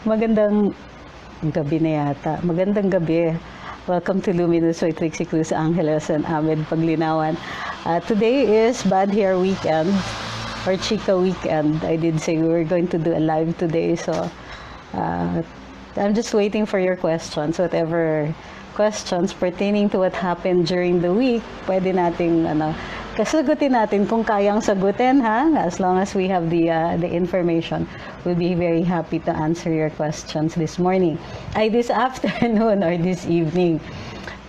Magandang gabi na yata. Magandang gabi. Welcome to Luminous with Trixie Cruz Angeles and Ahmed Paglinawan. Today is Bad Hair Weekend or Chica Weekend. I did say we were going to do a live today, so I'm just waiting for your questions. Whatever questions pertaining to what happened during the week, pwede nating kasagutin natin kung kayang sagutin, ha? As long as we have the information, we'll be very happy to answer your questions this morning. This afternoon or this evening.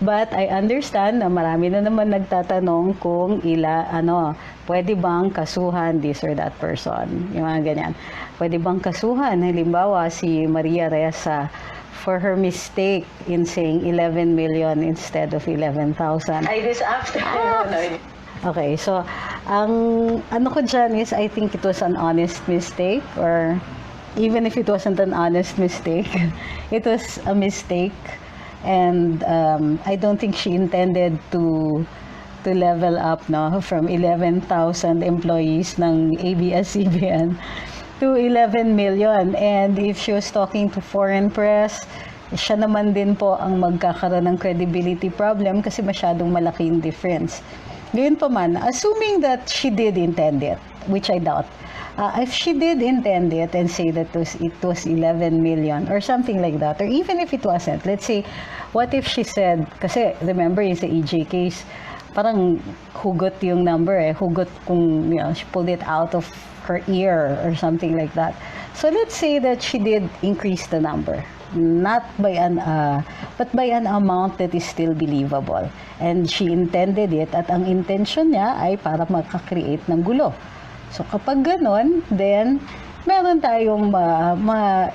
But I understand na marami na naman nagtatanong kung pwede bang kasuhan this or that person. Yung mga ganyan. Pwede bang kasuhan? Halimbawa, si Maria Ressa for her mistake in saying 11 million instead of 11,000. This afternoon. Okay, so ang ko dyan is I think it was an honest mistake, or even if it wasn't an honest mistake, it was a mistake, and I don't think she intended to level up from 11,000 employees ng ABS-CBN to 11 million. And if she was talking to foreign press, siya naman din po ang magkakaroon ng credibility problem kasi masyadong malaking difference. Ngayon pa man, assuming that she did intend it, which I doubt, if she did intend it and say that it was 11 million or something like that, or even if it wasn't, let's say, what if she said, kasi remember yung sa EJ case, parang hugot yung number hugot kung she pulled it out of her ear or something like that. So let's say that she did increase the number, not by but by an amount that is still believable, and she intended it, at ang intention niya ay para makakreate ng gulo. So kapag ganon, then meron tayong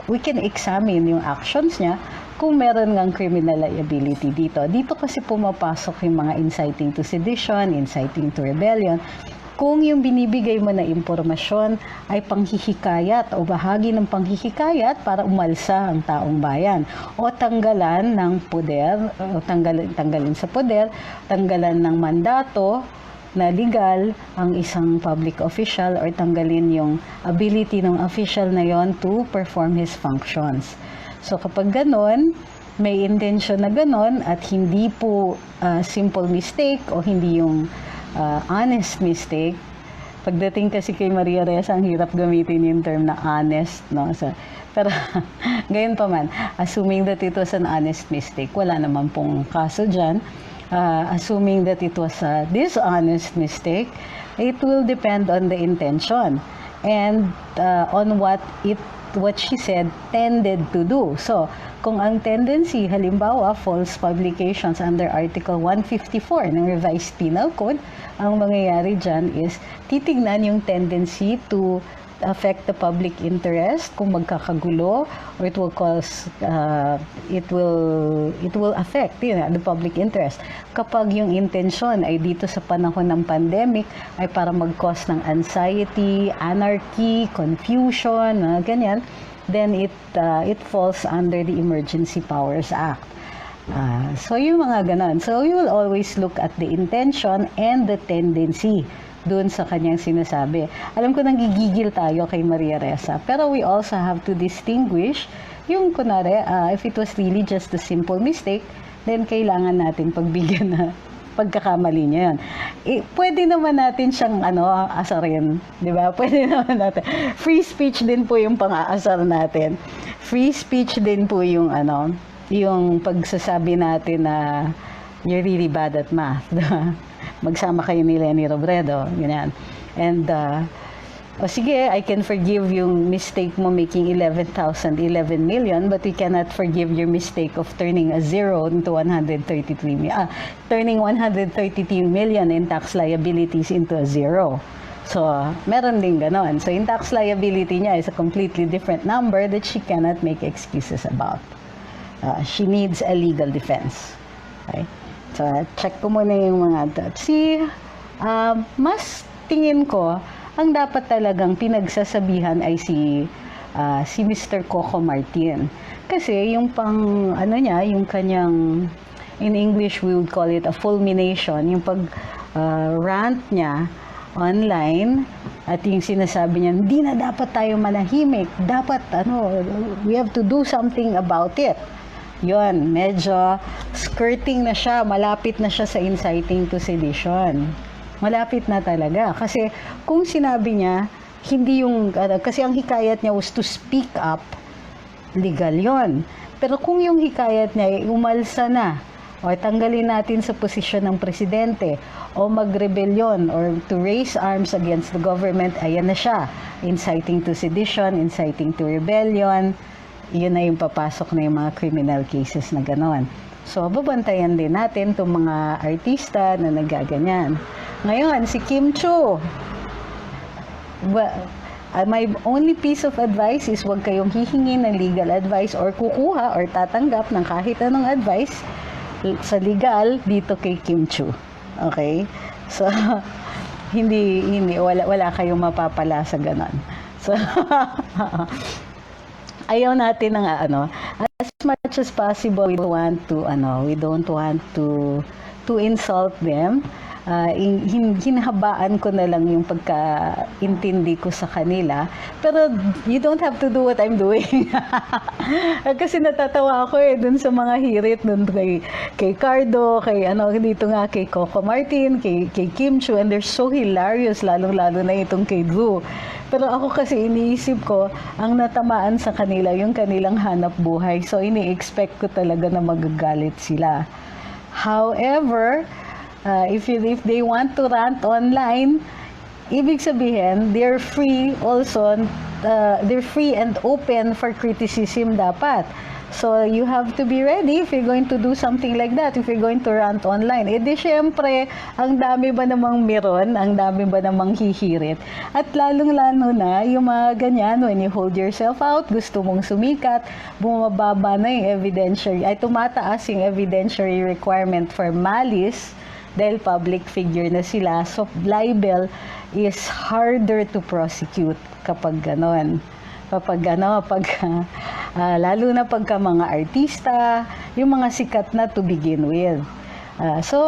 we can examine yung actions niya kung meron ngang criminal liability dito. Dito kasi pumapasok yung mga inciting to sedition, inciting to rebellion. Kung yung binibigay mo na impormasyon ay panghihikayat o bahagi ng panghihikayat para umalsa ang taong bayan o tanggalan ng poder, o tanggalin sa poder, tanggalan ng mandato na legal ang isang public official, or tanggalin yung ability ng official na yon to perform his functions. So kapag ganon, may intention na ganon at hindi po simple mistake o hindi yung honest mistake. Pagdating kasi kay Maria Ressa, ang hirap gamitin yung term na honest, no? So, pero gayon pa man, assuming that it was an honest mistake, wala naman pong kaso dyan. Assuming that it was a dishonest mistake, it will depend on the intention and on what she said tended to do. So, kung ang tendency, halimbawa, false publications under Article 154 ng Revised Penal Code, ang mangyayari dyan is titignan yung tendency to affect the public interest, kung magkakagulo, or it will cause, it will affect the public interest. Kapag yung intention ay dito sa panahon ng pandemic ay para mag-cause ng anxiety, anarchy, confusion, ganyan, then it falls under the Emergency Powers Act. So yung mga ganon. So we will always look at the intention and the tendency doon sa kanyang sinasabi. Alam ko nanggigigil tayo kay Maria Ressa, pero we also have to distinguish yung kunwari, if it was really just a simple mistake, then kailangan natin pagbigyan na pagkakamali niya yan. Pwede naman natin siyang asarin, di ba? Pwede naman natin. Free speech din po yung pang-aasar natin. Free speech din po yung yung pagsasabi natin na you're really bad at math. Magsama kayo ni Lenny Robredo, ganyan. And sige, I can forgive yung mistake mo making 11 million, but we cannot forgive your mistake of turning a zero into 133 million, turning 133 million in tax liabilities into a zero. So, meron din ganon. So, yung tax liability niya is a completely different number that she cannot make excuses about. She needs a legal defense. Okay? So, check ko muna yung mga mas tingin ko, ang dapat talagang pinagsasabihan ay si Mr. Coco Martin. Kasi yung yung kanyang, in English we would call it a fulmination, yung rant niya online, at yung sinasabi niya, hindi na dapat tayo manahimik, dapat we have to do something about it. Yun, medyo skirting na siya, malapit na siya sa inciting to sedition. Malapit na talaga. Kasi kung sinabi niya, hindi yung, kasi ang hikayat niya was to speak up, legal yon. Pero kung yung hikayat niya, umalsa na, o tanggalin natin sa posisyon ng presidente, o magrebelyon, or to raise arms against the government, ayan na siya. Inciting to sedition, inciting to rebellion, yun na yung papasok na yung mga criminal cases na gano'n. So, babantayan din natin itong mga artista na nagaganyan. Ngayon, si Kim Chiu, my only piece of advice is huwag kayong hihingi ng legal advice or kukuha or tatanggap ng kahit anong advice sa legal dito kay Kim Chiu. Okay? So, wala kayong mapapala sa ganon. So, ayaw natin ng as much as possible, we don't want to insult them. Hinahabaan ko na lang yung pagkaintindi ko sa kanila, pero you don't have to do what I'm doing. Kasi natatawa ako dun sa mga hirit dun kay Cardo, dito nga kay Coco Martin, kay Kim Chiu, and they're so hilarious, lalong-lalo na itong kay Drew. Pero ako kasi iniisip ko, ang natamaan sa kanila yung kanilang hanap buhay, so ini-expect ko talaga na magagalit sila. However, if they want to rant online, ibig sabihin, they're free also, they're free and open for criticism dapat. So, you have to be ready if you're going to do something like that, if you're going to rant online. Di syempre, ang dami ba namang meron, ang dami ba namang hihirit. At lalong-lalo na, yung mga ganyan, when you hold yourself out, gusto mong sumikat, bumababa na yung evidentiary, tumataas yung evidentiary requirement for malice, dahil public figure na sila. So, libel is harder to prosecute kapag ganon. Lalo na pagka mga artista, yung mga sikat na to begin with. So,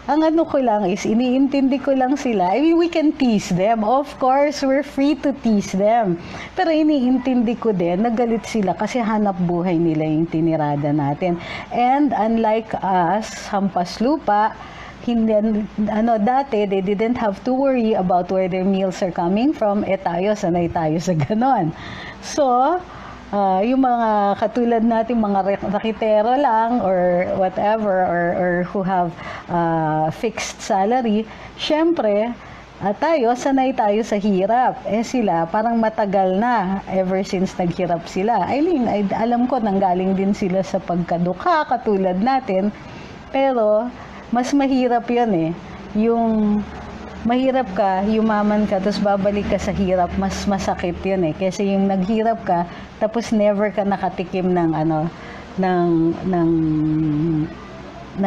ang ko lang is, iniintindi ko lang sila. I mean, we can tease them. Of course, we're free to tease them. Pero iniintindi ko din, nagalit sila kasi hanap buhay nila yung tinirada natin. And unlike us, hampas lupa, dati, they didn't have to worry about where their meals are coming from. Tayo, sanay tayo sa ganon. So, yung mga katulad natin, mga rakitero lang or whatever, or who have fixed salary, syempre, sanay tayo sa hirap. Sila, parang matagal na, ever since naghirap sila. Alam ko, nanggaling din sila sa pagkadukha, katulad natin, pero, mas mahirap yun yung mahirap ka, yumaman ka, tapos babalik ka sa hirap, mas masakit yun kasi yung naghirap ka, tapos never ka nakatikim ng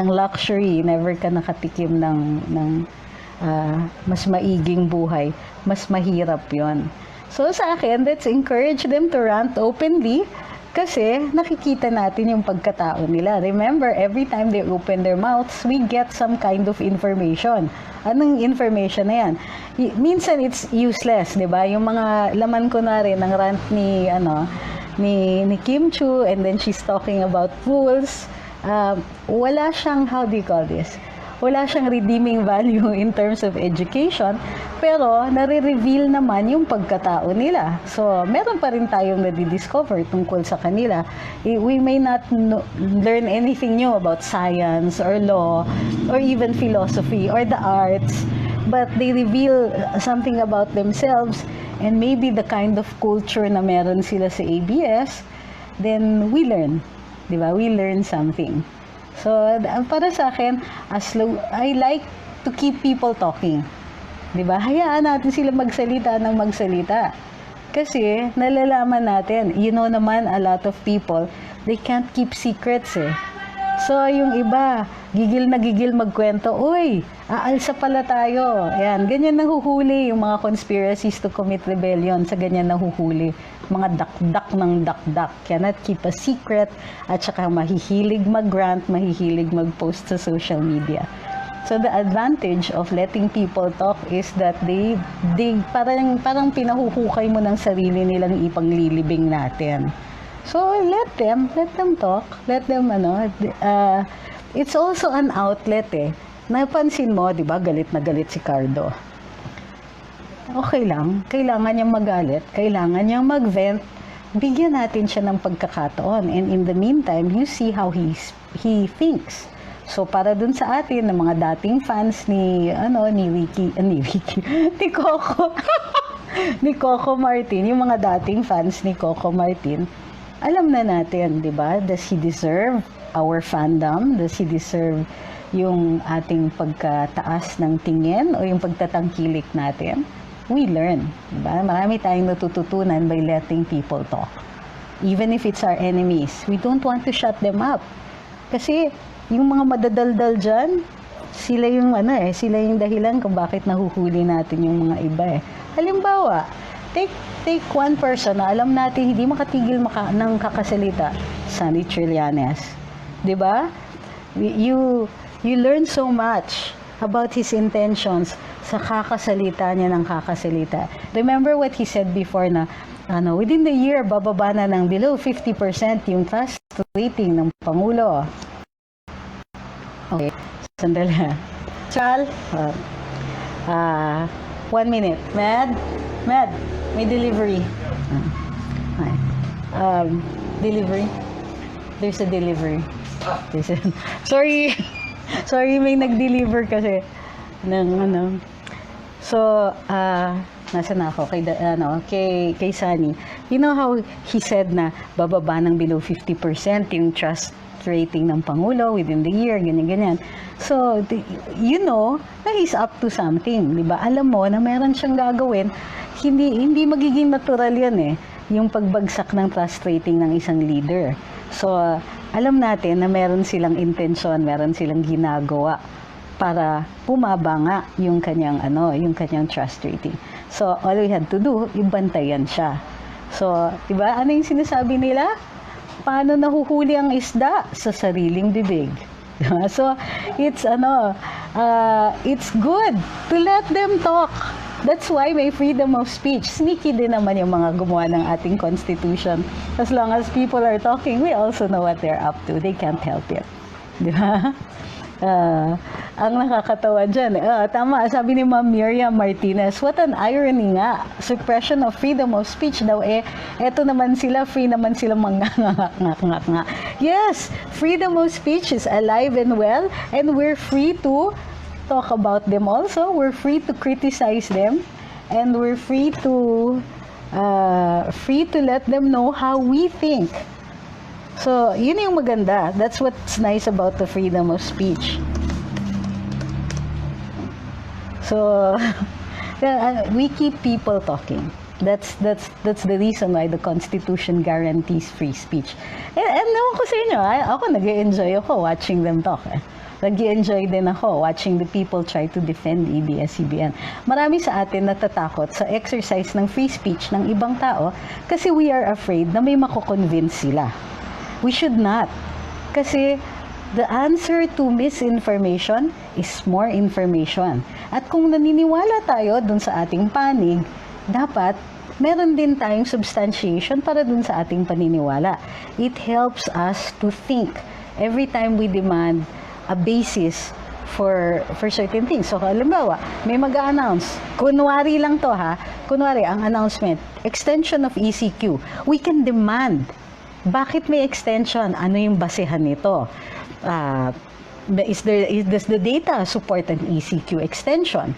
luxury, never ka nakatikim ng mas maiging buhay, mas mahirap yun. So sa akin, let's encourage them to rant openly, kasi nakikita natin yung pagkatao nila. Remember, every time they open their mouths, we get some kind of information. Anong information na yan? Minsan it's useless, di ba? Yung mga laman ko na rin ng rant ni Kim Chiu, and then she's talking about fools. Wala siyang, how do you call this? Wala siyang redeeming value in terms of education, pero nare-reveal naman yung pagkatao nila. So, meron pa rin tayong nadidiscover tungkol sa kanila. We may not learn anything new about science or law or even philosophy or the arts, but they reveal something about themselves and maybe the kind of culture na meron sila sa ABS, then we learn. Diba? We learn something. So, para sa akin, I like to keep people talking. Diba? Hayaan natin sila magsalita ng magsalita. Kasi, nalalaman natin, naman, a lot of people, they can't keep secrets So, yung iba, gigil na gigil magkwento, uy, aalsa pala tayo. Yan, ganyan nahuhuli yung mga conspiracies to commit rebellion, sa ganyan nahuhuli. Mga dakdak ng dakdak, cannot keep a secret, at saka mahihilig mag-rant, mahihilig mag-post sa social media. So the advantage of letting people talk is that they parang pinahuhukay mo ng sarili nilang ipanglilibing natin. So let them talk, let them it's also an outlet eh. Napansin mo, 'di ba, galit na galit si Cardo. Okay lang, kailangan niyang magalit, kailangan niyang mag-vent. Bigyan natin siya ng pagkakataon, and in the meantime, you see how he thinks. So para dun sa atin, ng mga dating fans ni Coco, ni Coco Martin, yung mga dating fans ni Coco Martin, alam na natin, di ba? Does he deserve our fandom? Does he deserve yung ating pagkataas ng tingin o yung pagtatangkilik natin? We learn, di ba? Marami tayong natututunan by letting people talk. Even if it's our enemies, we don't want to shut them up. Kasi yung mga madadaldal dyan, sila yung dahilan kung bakit nahuhuli natin yung mga iba eh. Halimbawa, take one person na alam natin hindi makatigil ng kakasalita, Sunny Trillanes. 'Di ba? You learn so much about his intentions sa kakasalita niya ng kakasalita. Remember what he said before na within the year bababa na ng below 50% yung trust rating ng Pangulo. Okay, sandali. Chal, 1 minute. Mad, may delivery. Delivery. There's a delivery. Sorry, may nag-deliver kasi ng So, nasa na ako kay Sunny. You know how he said na bababa ng below 50% yung trust rating ng Pangulo within the year, ganyan. So, you know na he's up to something, di ba? Alam mo na meron siyang gagawin, hindi magiging natural yan eh, yung pagbagsak ng trust rating ng isang leader. So, alam natin na meron silang intensyon, meron silang ginagawa para bumaba nga yung kanyang trust rating. So, all we had to do, ibantayan siya. So, di ba? Ano yung sinasabi nila? Paano nahuhuli ang isda? Sa sariling bibig. So, it's good to let them talk. That's why may freedom of speech. Sneaky din naman yung mga gumawa ng ating constitution. As long as people are talking, we also know what they're up to. They can't help it. Di ba? Ang nakakatawa dyan. Tama, sabi ni Ma'am Maria Martinez, what an irony nga. Suppression of freedom of speech daw eto naman sila, free naman sila nga. Yes, freedom of speech is alive and well, and we're free to talk about them also. We're free to criticize them, and we're free to let them know how we think. So, yun yung maganda. That's what's nice about the freedom of speech. So, we keep people talking. That's the reason why the Constitution guarantees free speech. And naman ko sa inyo, ako nag-enjoy ako watching them talk. Nag-enjoy din ako watching the people try to defend ABS-CBN. Marami sa atin natatakot sa exercise ng free speech ng ibang tao kasi we are afraid na may mako-convince sila. We should not. Kasi the answer to misinformation is more information. At kung naniniwala tayo dun sa ating panig, dapat meron din tayong substantiation para dun sa ating paniniwala. It helps us to think every time we demand a basis for certain things. So, halimbawa, may mag-a-announce. Kunwari lang to ha. Kunwari, ang announcement, extension of ECQ. We can demand. Bakit may extension? Ano yung basehan nito? Does the data support an ECQ extension?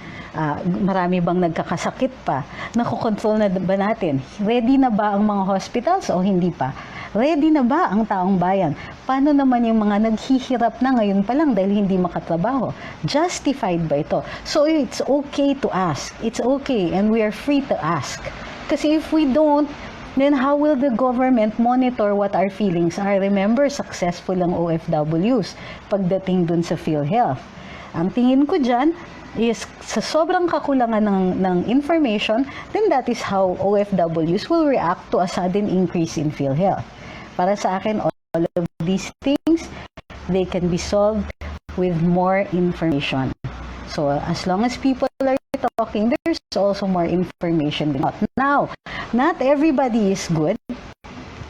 Marami bang nagkakasakit pa? Nakokontrol na ba natin? Ready na ba ang mga hospitals o hindi pa? Ready na ba ang taong bayan? Paano naman yung mga naghihirap na ngayon pa lang dahil hindi makatrabaho? Justified ba ito? So it's okay to ask. It's okay, and we are free to ask. Kasi if we don't, then how will the government monitor what our feelings are? Remember, successful ang OFWs pagdating dun sa PhilHealth. Ang tingin ko dyan is sa sobrang kakulangan ng information, then that is how OFWs will react to a sudden increase in PhilHealth. Para sa akin, all of these things, they can be solved with more information. So as long as people are talking, there's also more information. Now, not everybody is good.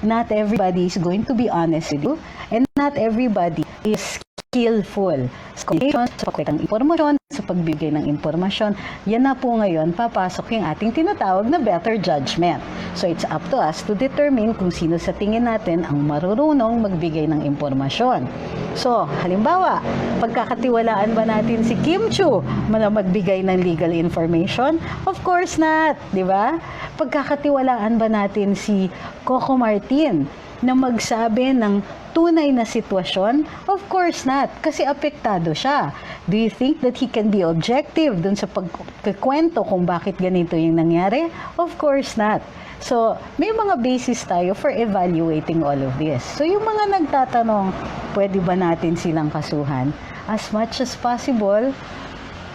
Not everybody is going to be honest with you. And not everybody is skillful sa communication, sa pagkakita ng impormasyon, sa pagbigay ng impormasyon. Yan na po ngayon, papasok yung ating tinatawag na better judgment. So it's up to us to determine kung sino sa tingin natin ang marurunong magbigay ng impormasyon. So, halimbawa, pagkakatiwalaan ba natin si Kim Chiu na magbigay ng legal information? Of course not, di ba? Pagkakatiwalaan ba natin si Coco Martin na magsabi ng tunay na sitwasyon? Of course not, kasi apektado siya. Do you think that he can be objective dun sa pagkikwento kung bakit ganito yung nangyari? Of course not. So, may mga basis tayo for evaluating all of this. So, yung mga nagtatanong, pwede ba natin silang kasuhan? As much as possible,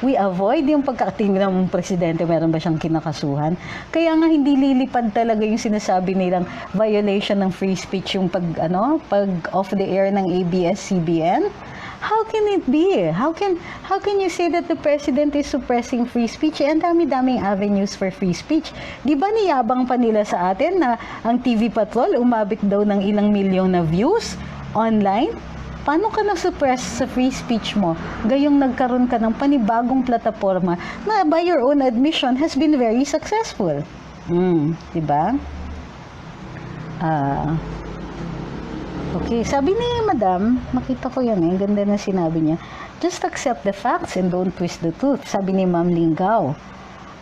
we avoid yung pagkakatingin ng presidente, meron ba siyang kinakasuhan? Kaya nga hindi lilipad talaga yung sinasabi nilang violation ng free speech yung pag off the air ng ABS-CBN. How can it be? How can you say that the president is suppressing free speech? Ang dami-daming avenues for free speech. Di ba niyabang pa nila sa atin na ang TV Patrol umabot daw ng ilang milyon na views online? Paano ka na-suppress sa free speech mo? Gayong nagkaroon ka ng panibagong plataforma na by your own admission has been very successful. Diba? Okay, sabi ni Madam, makita ko yan ganda na sinabi niya, just accept the facts and don't twist the truth. Sabi ni Ma'am Lingaw.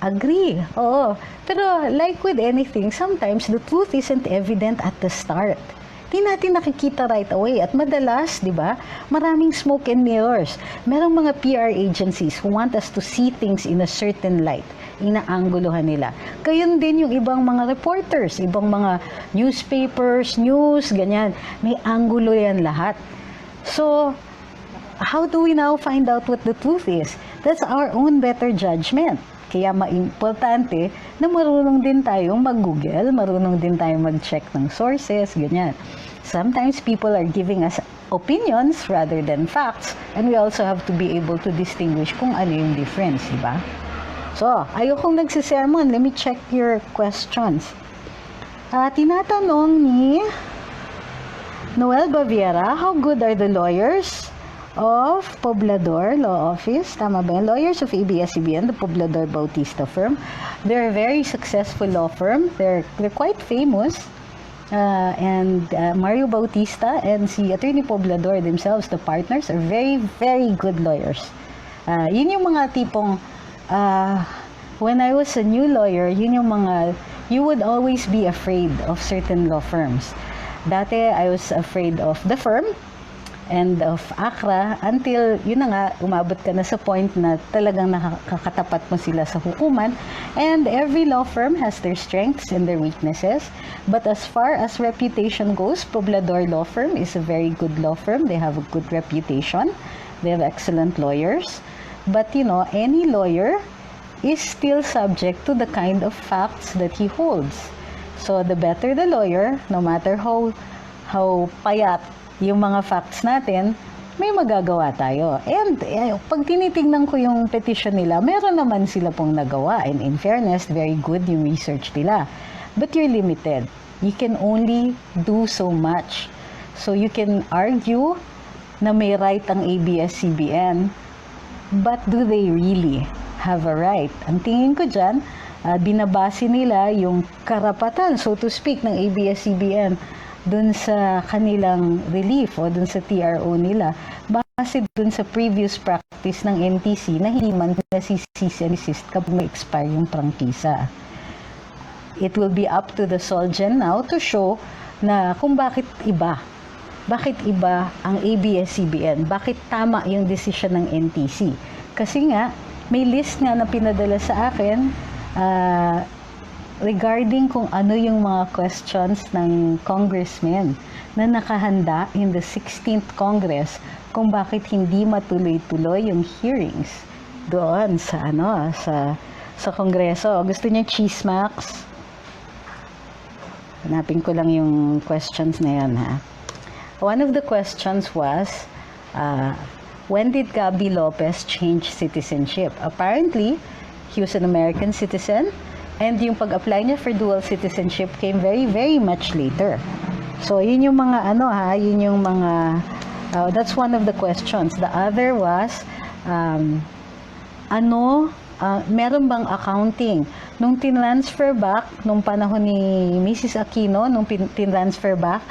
Agree, oo. Pero like with anything, sometimes the truth isn't evident at the start. Di natin nakikita right away. At madalas, di ba, maraming smoke and mirrors. Merong mga PR agencies who want us to see things in a certain light. Inaangguluhan nila. Gayon din yung ibang mga reporters, ibang mga newspapers, news, ganyan. May anggulo yan lahat. So, how do we now find out what the truth is? That's our own better judgment. Kaya maimportante na marunong din tayong mag-Google, marunong din tayong mag-check ng sources, ganyan. Sometimes people are giving us opinions rather than facts, and we also have to be able to distinguish kung ano yung difference, di ba? So, ayokong nagsisermon. Let me check your questions. Tinatanong ni Noel Baviera, how good are the lawyers of Poblador Law Office? Tama ba yan? Lawyers of ABS-CBN, the Poblador Bautista firm. They're a very successful law firm. They're quite famous. And Mario Bautista and si Atty. Poblador themselves, the partners, are very, very good lawyers. Yun yung mga tipong when I was a new lawyer, yun yung mga, you would always be afraid of certain law firms. Dati, I was afraid of the firm and of ACRA until, yun na nga, umabot ka na sa point na talagang nakakatapat mo sila sa hukuman. And every law firm has their strengths and their weaknesses. But as far as reputation goes, Poblador Law Firm is a very good law firm. They have a good reputation. They have excellent lawyers. But, you know, any lawyer is still subject to the kind of facts that he holds. So, the better the lawyer, no matter how payat yung mga facts natin, may magagawa tayo. And pag tinitingnan ko yung petition nila, meron naman sila pong nagawa. And in fairness, very good yung research nila. But you're limited. You can only do so much. So, you can argue na may right ang ABS-CBN, but do they really have a right? Ang tingin ko dyan, binabase nila yung karapatan, so to speak, ng ABS-CBN dun sa kanilang relief o dun sa TRO nila, base dun sa previous practice ng NTC na hindi man nasisisi and desist kapag may-expire yung prangkisa. It will be up to the Solgen now to show na kung bakit iba. Bakit iba ang ABS-CBN? Bakit tama yung decision ng NTC? Kasi nga, may list nga na pinadala sa akin regarding kung ano yung mga questions ng congressmen na nakahanda in the 16th Congress kung bakit hindi matuloy-tuloy yung hearings doon sa sa Kongreso. Gusto niya chismax? Hanapin ko lang yung questions na yan, ha. One of the questions was, when did Gabby Lopez change citizenship? Apparently, he was an American citizen, and yung pag-apply niya for dual citizenship came very, very much later. So, yun yung mga yun yung mga, that's one of the questions. The other was, meron bang accounting? Nung tinransfer back, nung panahon ni Mrs. Aquino, nung tinransfer back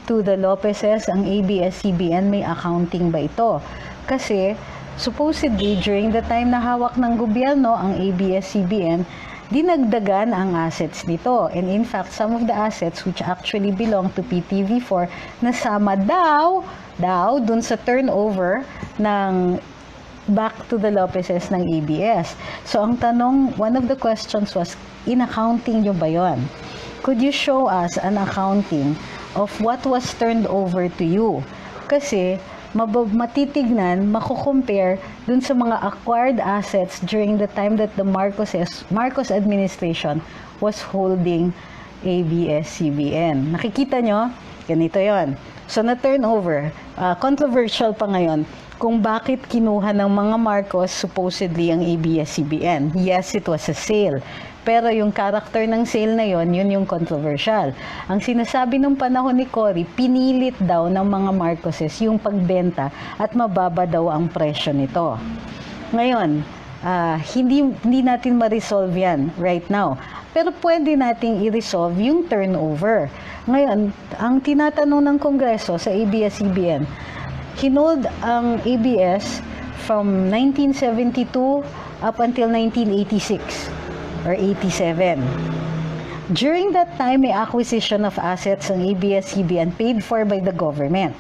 to the Lopezes, ang ABS-CBN, may accounting ba ito? Kasi, supposedly, during the time na hawak ng gobyerno, ang ABS-CBN, dinagdagan ang assets nito. And in fact, some of the assets which actually belong to PTV4, nasama daw dun sa turnover ng back to the Lopezes ng ABS. So, ang tanong, one of the questions was, in-accounting nyo ba yun? Could you show us an accounting of what was turned over to you? Kasi, matitignan, makukompare dun sa mga acquired assets during the time that the Marcos administration was holding ABS-CBN. Nakikita nyo? Ganito yon. So, na-turnover. Controversial pa ngayon kung bakit kinuha ng mga Marcos supposedly ang ABS-CBN. Yes, it was a sale. Pero yung character ng sale na yon, yun yung controversial. Ang sinasabi nung panahon ni Cory, pinilit daw ng mga Marcoses yung pagbenta at mababa daw ang presyo nito. Ngayon, hindi natin ma-resolve yan right now. Pero pwede nating i-resolve yung turnover. Ngayon, ang tinatanong ng Kongreso sa ABS-CBN, hinold ang ABS from 1972 up until 1986 or 87. During that time, may acquisition of assets ang ABS-CBN paid for by the government.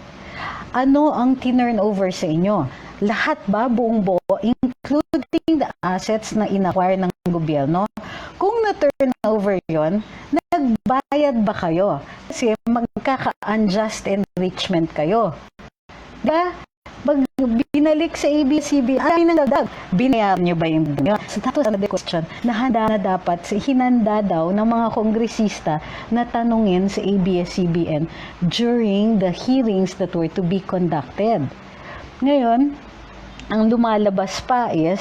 Ano ang tinurnover sa inyo? Lahat ba, buong buo, including the assets na inacquire ng gobyerno? Kung na-turnover yon, nagbayad ba kayo? Kasi magkaka-unjust enrichment kayo. Pag binalik sa ABS-CBN, ay nagdag, binayaran nyo ba yung yun? So that was another question na hinanda daw ng mga kongresista na tanungin sa ABS-CBN during the hearings that were to be conducted. Ngayon, ang lumalabas pa is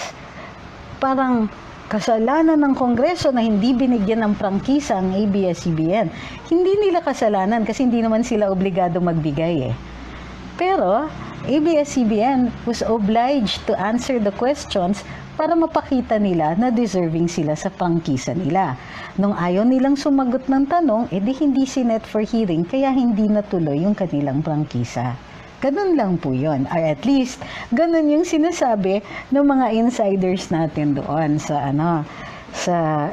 parang kasalanan ng Kongreso na hindi binigyan ng prangkisa ang ABS-CBN. Hindi nila kasalanan kasi hindi naman sila obligado magbigay eh. Pero ABS-CBN was obliged to answer the questions para mapakita nila na deserving sila sa prangkisa nila. Nung ayaw nilang sumagot ng tanong, edi hindi sinet for hearing kaya hindi natuloy yung kanilang prangkisa. Ganun lang po yun. Or at least, ganun yung sinasabi ng mga insiders natin doon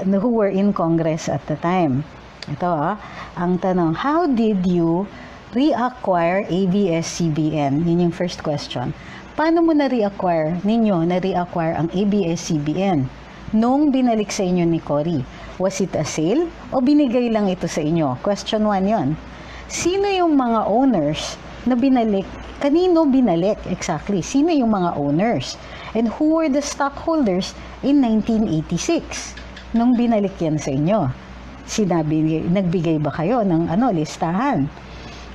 who were in Congress at the time. Ito, ang tanong, how did you reacquire ABS-CBN? Yun yung first question. Paano mo na-reacquire ang ABS-CBN nung binalik sa inyo ni Cory? Was it a sale o binigay lang ito sa inyo? Question 1 yun. Sino yung mga owners na binalik? Kanino binalik? Exactly. Sino yung mga owners? And who were the stockholders in 1986 nung binalik yan sa inyo? Nagbigay ba kayo ng listahan?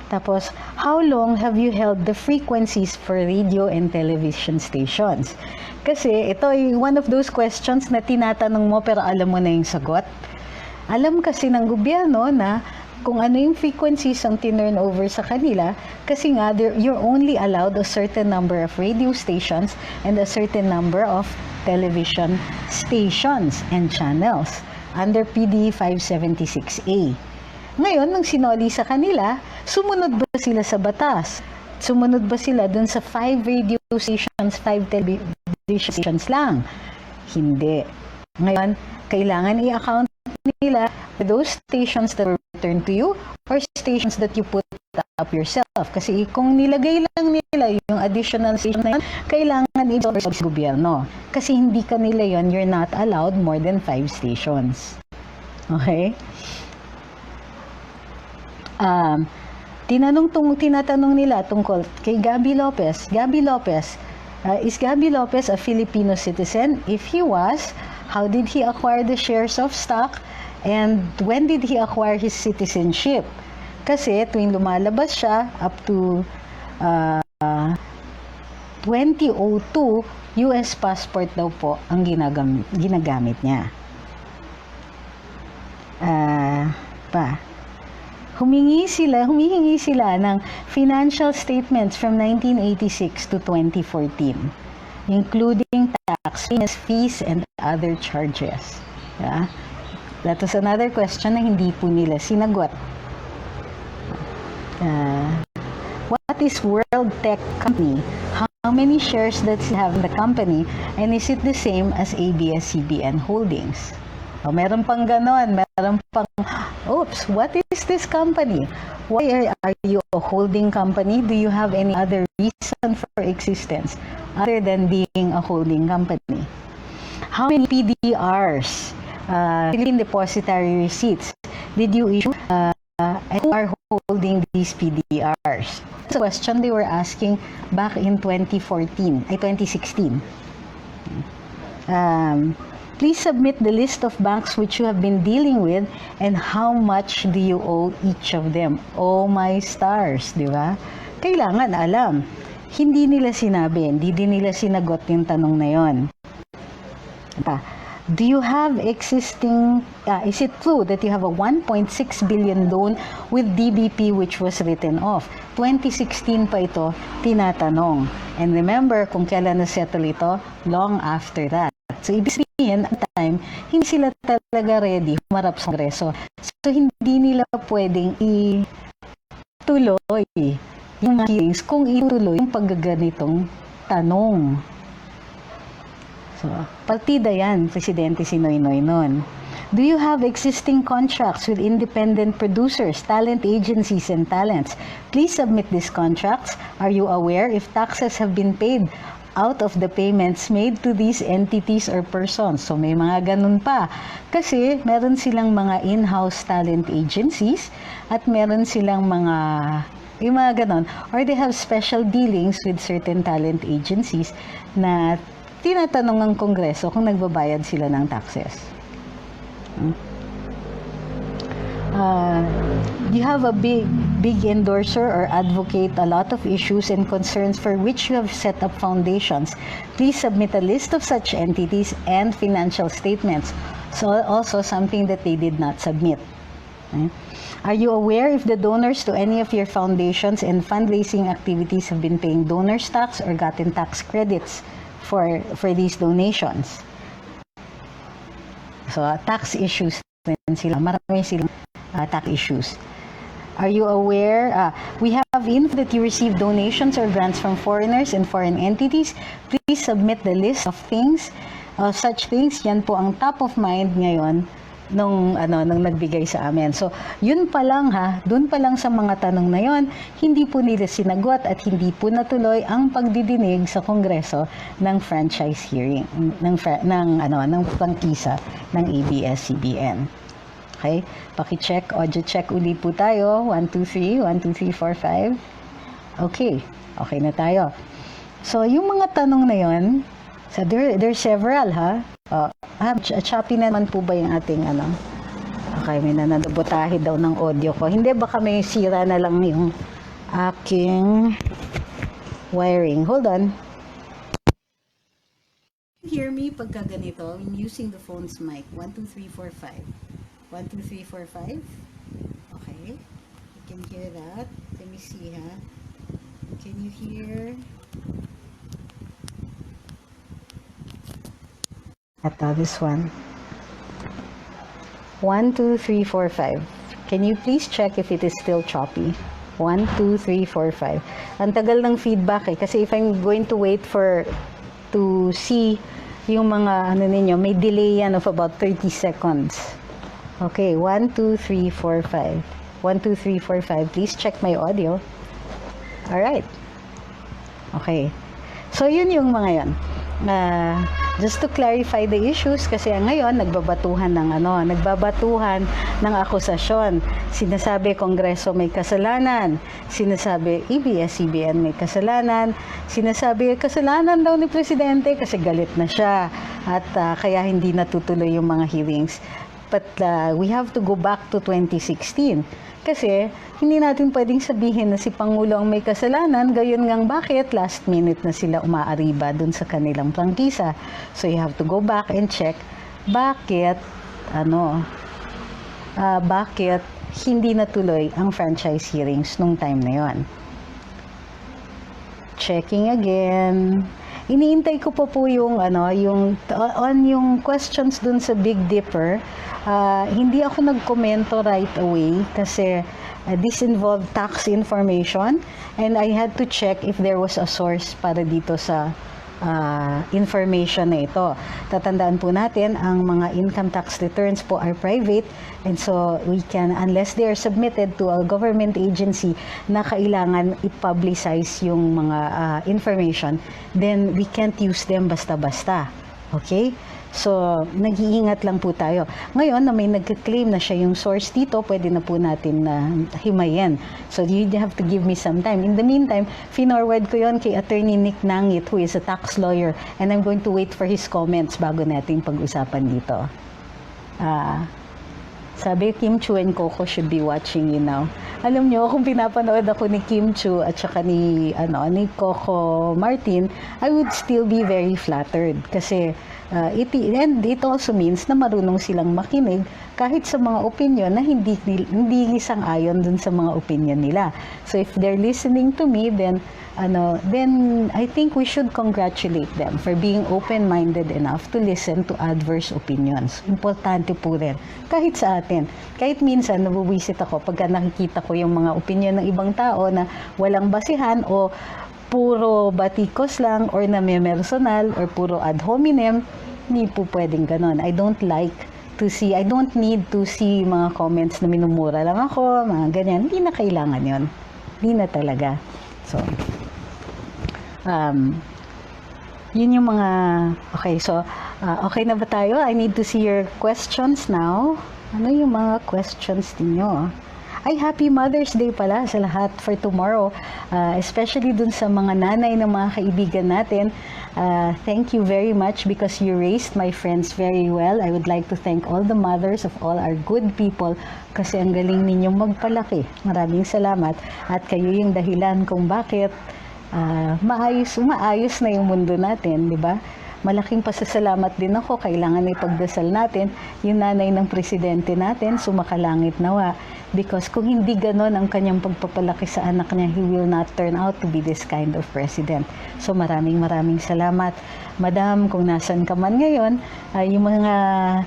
Tapos, how long have you held the frequencies for radio and television stations? Kasi ito ay one of those questions na tinatanong mo pero alam mo na yung sagot. Alam kasi ng gobyerno na kung ano yung frequencies ang tinurnover sa kanila kasi nga you're only allowed a certain number of radio stations and a certain number of television stations and channels under PD 576A. Ngayon, nung sinoli sa kanila, sumunod ba sila sa batas? Sumunod ba sila dun sa 5 radio stations, 5 television stations lang? Hindi. Ngayon, kailangan i-account nila those stations that were returned to you or stations that you put up yourself. Kasi kung nilagay lang nila yung additional station na yun, kailangan i-absorb sa gobyerno. Kasi hindi kanila yun, you're not allowed more than 5 stations. Okay? Tinatanong nila tungkol kay Gabby Lopez. Is Gabby Lopez a Filipino citizen? If he was, how did he acquire the shares of stock? And when did he acquire his citizenship? Kasi tuwing lumalabas siya up to 2002, US passport daw po ang ginagamit niya. Humihingi sila ng financial statements from 1986 to 2014, including tax payments, fees, and other charges. Yeah? That was another question na hindi po nila sinagot. What is World Tech Company? How many shares does it have in the company? And is it the same as ABS-CBN Holdings? Meron pang ganon, meron pang, oops, what is this company? Why are you a holding company? Do you have any other reason for existence other than being a holding company? How many PDRs, Philippine Depositary Receipts, did you issue? And who are holding these PDRs? That's a question they were asking back in 2016. Please submit the list of banks which you have been dealing with and how much do you owe each of them. Oh my stars, di ba? Kailangan alam. Hindi nila sinabi, hindi din nila sinagot yung tanong na yon. Do you have existing, is it true that you have a 1.6 billion loan with DBP which was written off? 2016 pa ito, tinatanong. And remember, kung kailan na-settle ito, long after that. So, ibig sabihin, at the time, hindi sila talaga ready humarap sa Kongreso. So, hindi nila pwedeng ituloy yung hearings kung ituloy yung paggaganitong tanong. So, partida yan, Presidente si Noynoy noon. Do you have existing contracts with independent producers, talent agencies, and talents? Please submit these contracts. Are you aware if taxes have been paid out of the payments made to these entities or persons? So, may mga ganun pa. Kasi, meron silang mga in-house talent agencies at meron silang yung mga ganun. Or they have special dealings with certain talent agencies na tinatanong ng Kongreso kung nagbabayad sila ng taxes. You have a big endorser or advocate a lot of issues and concerns for which you have set up foundations. Please submit a list of such entities and financial statements. So also something that they did not submit. Are you aware if the donors to any of your foundations and fundraising activities have been paying donors tax or gotten tax credits for these donations? So tax issues din sila. Marami silang tax issues. Are you aware? We have info that you receive donations or grants from foreigners and foreign entities. Please submit the list of things, such things. Yan po ang top of mind ngayon nung nagbigay sa amin. So, yun pa lang dun pa lang sa mga tanong na yon, hindi po nila sinagot at hindi po natuloy ang pagdidinig sa Kongreso ng franchise hearing, ng prangkisa ng ABS-CBN. Okay? Paki-check, audio check uli po tayo. 1, 2, 3, 1, 2, 3, 4, 5. Okay. Okay na tayo. So, yung mga tanong na yon, so there's several, choppy naman po ba yung ating Okay, may nananabotahe daw ng audio ko. Hindi, baka may sira na lang yung aking wiring. Hold on. Hear me pagka ganito. I'm using the phone's mic. 1, 2, 3, 4, 5. 1, 2, 3, 4, 5. Okay. You can hear that. Let me see, Can you hear? Ito, this one. 1, 2, 3, 4, 5. Can you please check if it is still choppy? 1, 2, 3, 4, 5. Ang tagal ng feedback kasi if I'm going to wait to see yung mga ninyo, may delay yan of about 30 seconds. Okay, 1, 2, 3, 4, 5. 1, 2, 3, 4, 5. Please check my audio. Alright. Okay. So, yun yung mga yan. Just to clarify the issues, kasi ngayon nagbabatuhan ng akusasyon. Sinasabi Kongreso may kasalanan, sinasabi ABS-CBN may kasalanan, sinasabi kasalanan daw ni Presidente kasi galit na siya at kaya hindi natutuloy yung mga hearings. But we have to go back to 2016. Kasi hindi natin pwedeng sabihin na si Pangulo ang may kasalanan, gayon ngang bakit last minute na sila umaariba dun sa kanilang prangkisa. So you have to go back and check bakit hindi natuloy ang franchise hearings nung time na yon. Checking again. Iniintay ko po yung yung questions dun sa Big Dipper. Hindi ako nagkomento right away kasi this involved tax information and I had to check if there was a source para dito sa information na ito. Tatandaan po natin, ang mga income tax returns po are private and so we can, unless they are submitted to a government agency na kailangan i-publicize yung mga information, then we can't use them basta-basta. Okay? So, nag-iingat lang po tayo. Ngayon, na may nag-claim na siya yung source dito, pwede na po natin himayin. So, you have to give me some time. In the meantime, finorward ko yon kay Attorney Nick Nangit, who is a tax lawyer, and I'm going to wait for his comments bago natin pag-usapan dito. Sabi, Kim, Chiu and Coco should be watching you now. Alam nyo, kung pinapanood ako ni Kim Chiu at saka ni Coco Martin, I would still be very flattered. Kasi, it also means na marunong silang makinig kahit sa mga opinion na hindi sang-ayon dun sa mga opinion nila. So, if they're listening to me, then I think we should congratulate them for being open-minded enough to listen to adverse opinions. Importante po rin. Kahit sa atin. Kahit minsan, nabuwisit ako pagka nakikita ko yung mga opinion ng ibang tao na walang basihan o puro batikos lang or name-personal or puro ad hominem, hindi po pwedeng ganon. I don't need to see mga comments na minumura lang ako, mga ganyan. Hindi na kailangan yon. Hindi na talaga. So, yun yung mga, okay, so, okay na ba tayo? I need to see your questions now. Ano yung mga questions niyo? Ay, Happy Mother's Day pala sa lahat for tomorrow. Especially dun sa mga nanay ng mga kaibigan natin. Thank you very much because you raised my friends very well. I would like to thank all the mothers of all our good people kasi ang galing ninyong magpalaki. Maraming salamat. At kayo yung dahilan kung bakit maayos na yung mundo natin, di ba? Malaking pasasalamat din ako, kailangan ay pagdasal natin, yung nanay ng presidente natin, sumakalangit nawa. Because kung hindi ganon ang kanyang pagpapalaki sa anak niya, he will not turn out to be this kind of president. So maraming salamat. Madam, kung nasan ka man ngayon, yung mga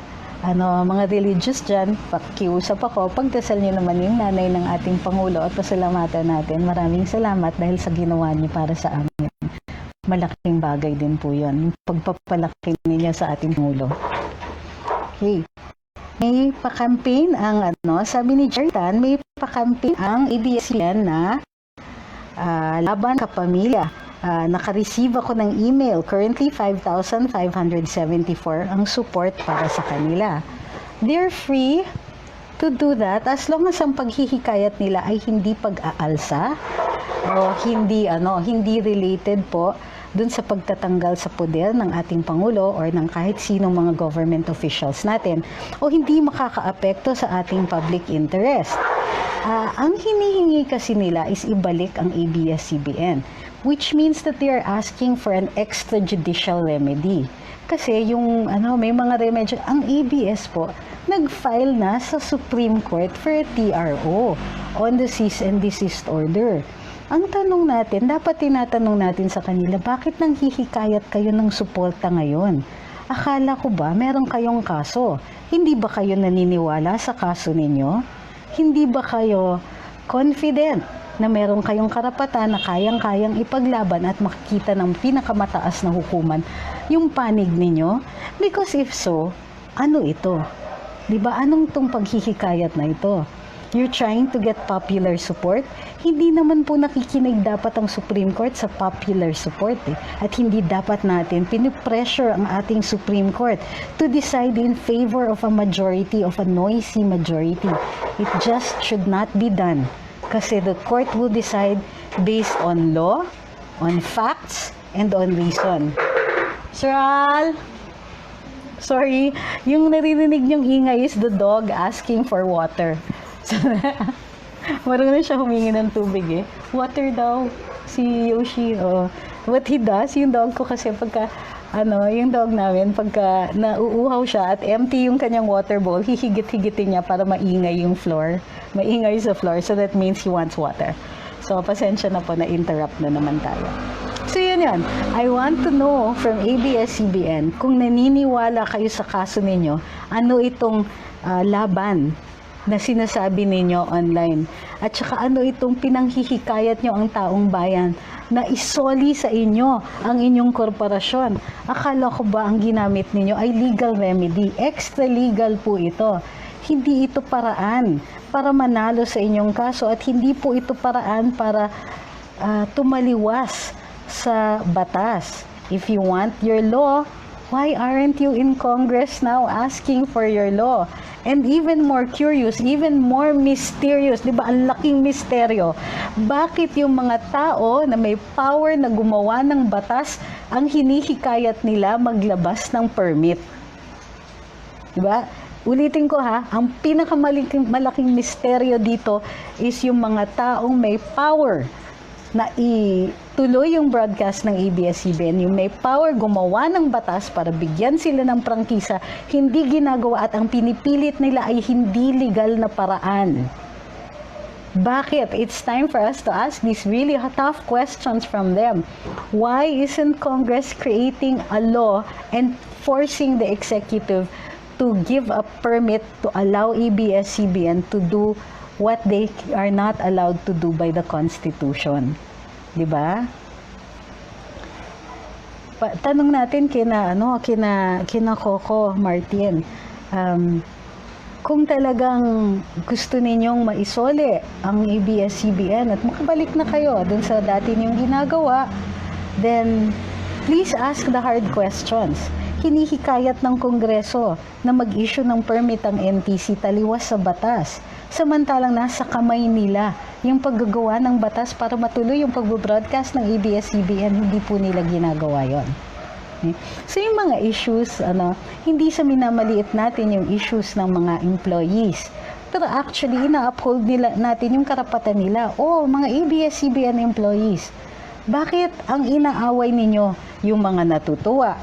religious dyan, pakiusap ako, pagdasal niyo naman yung nanay ng ating Pangulo at pasalamatan natin. Maraming salamat dahil sa ginawa niyo para sa amin. Malaking bagay din po yun, yung pagpapalaki niya sa ating Pangulo. Okay. May pa-campaign ang sabi ni Jertan, may pa-campaign ang ABS-CBN na laban kapamilya. Naka-receive ako ng email. Currently, 5,574 ang support para sa kanila. They're free to do that as long as ang paghihikayat nila ay hindi pag-aalsa o hindi related po dun sa pagtatanggal sa poder ng ating Pangulo or ng kahit sinong mga government officials natin o hindi makakaapekto sa ating public interest. Ang hinihingi kasi nila is ibalik ang ABS-CBN, which means that they are asking for an extrajudicial remedy. Kasi yung may mga remedy, ang ABS po, nag-file na sa Supreme Court for a TRO on the cease and desist order. Ang tanong natin, dapat tinatanong natin sa kanila, bakit nang hihikayat kayo ng suporta ngayon? Akala ko ba meron kayong kaso? Hindi ba kayo naniniwala sa kaso ninyo? Hindi ba kayo confident na meron kayong karapatan na kayang-kayang ipaglaban at makikita ng pinakamataas na hukuman yung panig ninyo? Because if so, ano ito? Diba, anong tong paghihikayat na ito? You're trying to get popular support? Hindi naman po nakikinig dapat ang Supreme Court sa popular support. At hindi dapat natin pinipressure ang ating Supreme Court to decide in favor of a majority, of a noisy majority. It just should not be done. Kasi the court will decide based on law, on facts, and on reason. Sir Al, Sorry, yung naririnig niyong ingay is the dog asking for water. So, marunong siya humingi ng tubig eh. Water daw, si Yoshi. Oh. What he does, yung dog ko kasi pagka, yung dog namin, pagka nauuhaw siya at empty yung kanyang water bowl, hihigit-higitin niya para maingay yung floor. Maingay sa floor, so that means he wants water. So, pasensya na po, na-interrupt na naman tayo. So, yun. I want to know from ABS-CBN kung naniniwala kayo sa kaso ninyo, ano itong laban na sinasabi ninyo online. At saka ano itong pinanghihikayat nyo ang taong bayan na isoli sa inyo ang inyong korporasyon. Akala ko ba ang ginamit ninyo ay legal remedy? Extra legal po ito. Hindi ito paraan para manalo sa inyong kaso at hindi po ito paraan para tumaliwas sa batas. If you want your law, why aren't you in Congress now asking for your law? And even more curious, even more mysterious, di ba? Ang laking misteryo. Bakit yung mga tao na may power na gumawa ng batas, ang hinihikayat nila maglabas ng permit? Di ba? Ulitin ko ha, ang pinakamalaking misteryo dito is yung mga taong may power na ituloy yung broadcast ng ABS-CBN, yung may power gumawa ng batas para bigyan sila ng prangkisa, hindi ginagawa at ang pinipilit nila ay hindi legal na paraan. Bakit? It's time for us to ask these really tough questions from them. Why isn't Congress creating a law and forcing the executive to give a permit to allow ABS-CBN to do what they are not allowed to do by the Constitution? Di ba? Tanong natin kina Coco Martin. Kung talagang gusto ninyong maisole ang ABS-CBN at makabalik na kayo dun sa dati ninyong ginagawa, then please ask the hard questions. Hinihikayat ng Kongreso na mag-issue ng permit ang NTC taliwas sa batas. Samantalang nasa kamay nila yung paggagawa ng batas para matuloy yung pag-broadcast ng ABS-CBN, hindi po nila ginagawa yon. So yung mga issues, hindi sa minamaliit natin yung issues ng mga employees. Pero actually, ina-uphold natin yung karapatan nila. Mga ABS-CBN employees, bakit ang inaaway ninyo yung mga natutuwa?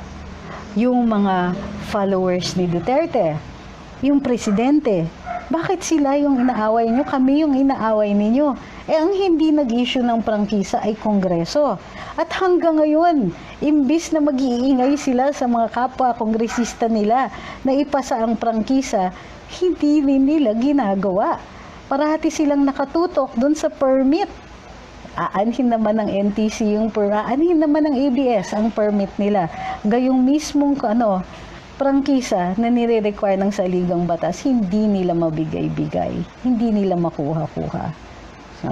Yung mga followers ni Duterte, yung presidente, bakit sila yung inaaway nyo? Kami yung inaaway ninyo. Ang hindi nag-issue ng prangkisa ay Kongreso. At hanggang ngayon, imbis na mag-iingay sila sa mga kapwa kongresista nila na ipasa ang prangkisa, hindi nila ginagawa. Parati silang nakatutok dun sa permit. Aanhin naman ng NTC aanhin naman ng ABS ang permit nila. Gayong mismong prangkisa na nire-require ng saligang batas, hindi nila mabigay-bigay. Hindi nila makuha-kuha. So,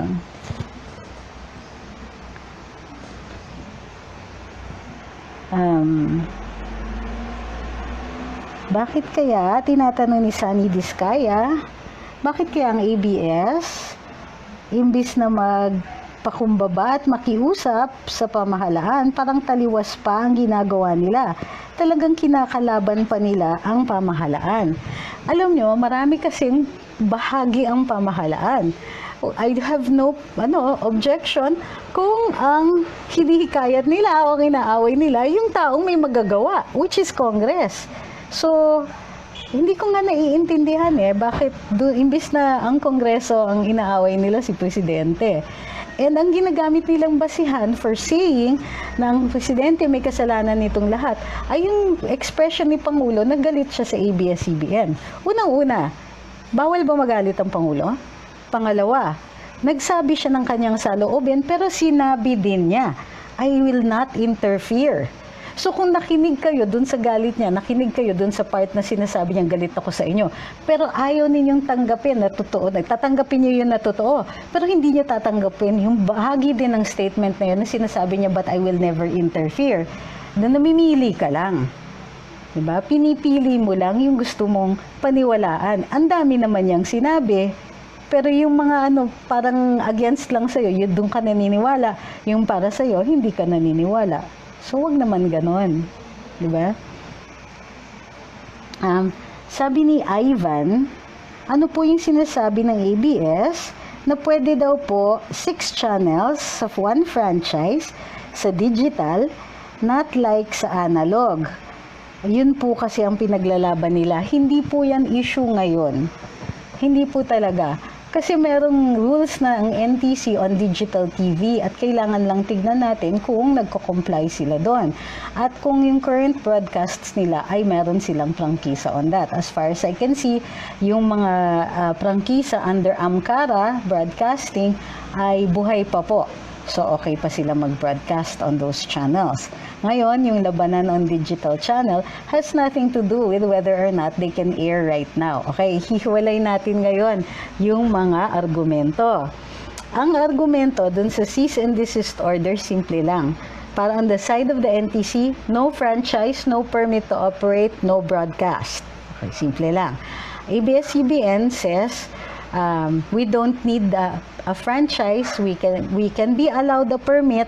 bakit kaya, tinatanong ni Sunny Diskaya, bakit kaya ang ABS, imbis na magpakumbaba at makiusap sa pamahalaan, parang taliwas pa ang ginagawa nila? Talagang kinakalaban pa nila ang pamahalaan. Alam nyo, marami kasing bahagi ang pamahalaan. I have no objection kung ang hinihikayat nila o ang inaaway nila yung taong may magagawa, which is Congress. So, hindi ko nga naiintindihan bakit imbis na ang Kongreso ang inaaway nila si Presidente. And ang ginagamit nilang basihan for saying na ang Presidente may kasalanan nitong lahat ay yung expression ni Pangulo na galit siya sa ABS-CBN. Unang-una, bawal ba magalit ang Pangulo? Pangalawa, nagsabi siya ng kanyang saloobin pero sinabi din niya, I will not interfere. So kung nakinig kayo dun sa galit niya, nakinig kayo dun sa part na sinasabi niyang galit ako sa inyo, pero ayaw ninyong tanggapin na totoo, tatanggapin niyo yun na totoo, pero hindi niyo tatanggapin yung bahagi din ng statement na yun na sinasabi niya, but I will never interfere. Na namimili ka lang. Diba? Pinipili mo lang yung gusto mong paniwalaan. Ang dami naman niyang sinabi, pero yung mga parang against lang sa'yo, yun doon ka naniniwala. Yung para sa'yo, hindi ka naniniwala. So, wag naman ganon. Di ba? Sabi ni Ivan, ano po yung sinasabi ng ABS na pwede daw po 6 channels of one franchise sa digital, not like sa analog. Yun po kasi ang pinaglalaban nila. Hindi po yan issue ngayon. Hindi po talaga. Kasi merong rules na ang NTC on digital TV at kailangan lang tignan natin kung nagko-comply sila doon. At kung yung current broadcasts nila ay meron silang prangkisa on that. As far as I can see, yung mga prangkisa under Amcara Broadcasting ay buhay pa po. So, okay pa sila mag-broadcast on those channels. Ngayon, yung labanan on digital channel has nothing to do with whether or not they can air right now. Okay, hihiwalay natin ngayon yung mga argumento. Ang argumento dun sa cease and desist order, simple lang. Para on the side of the NTC, no franchise, no permit to operate, no broadcast. Okay, simple lang. ABS-CBN says, we don't need a franchise. We can be allowed a permit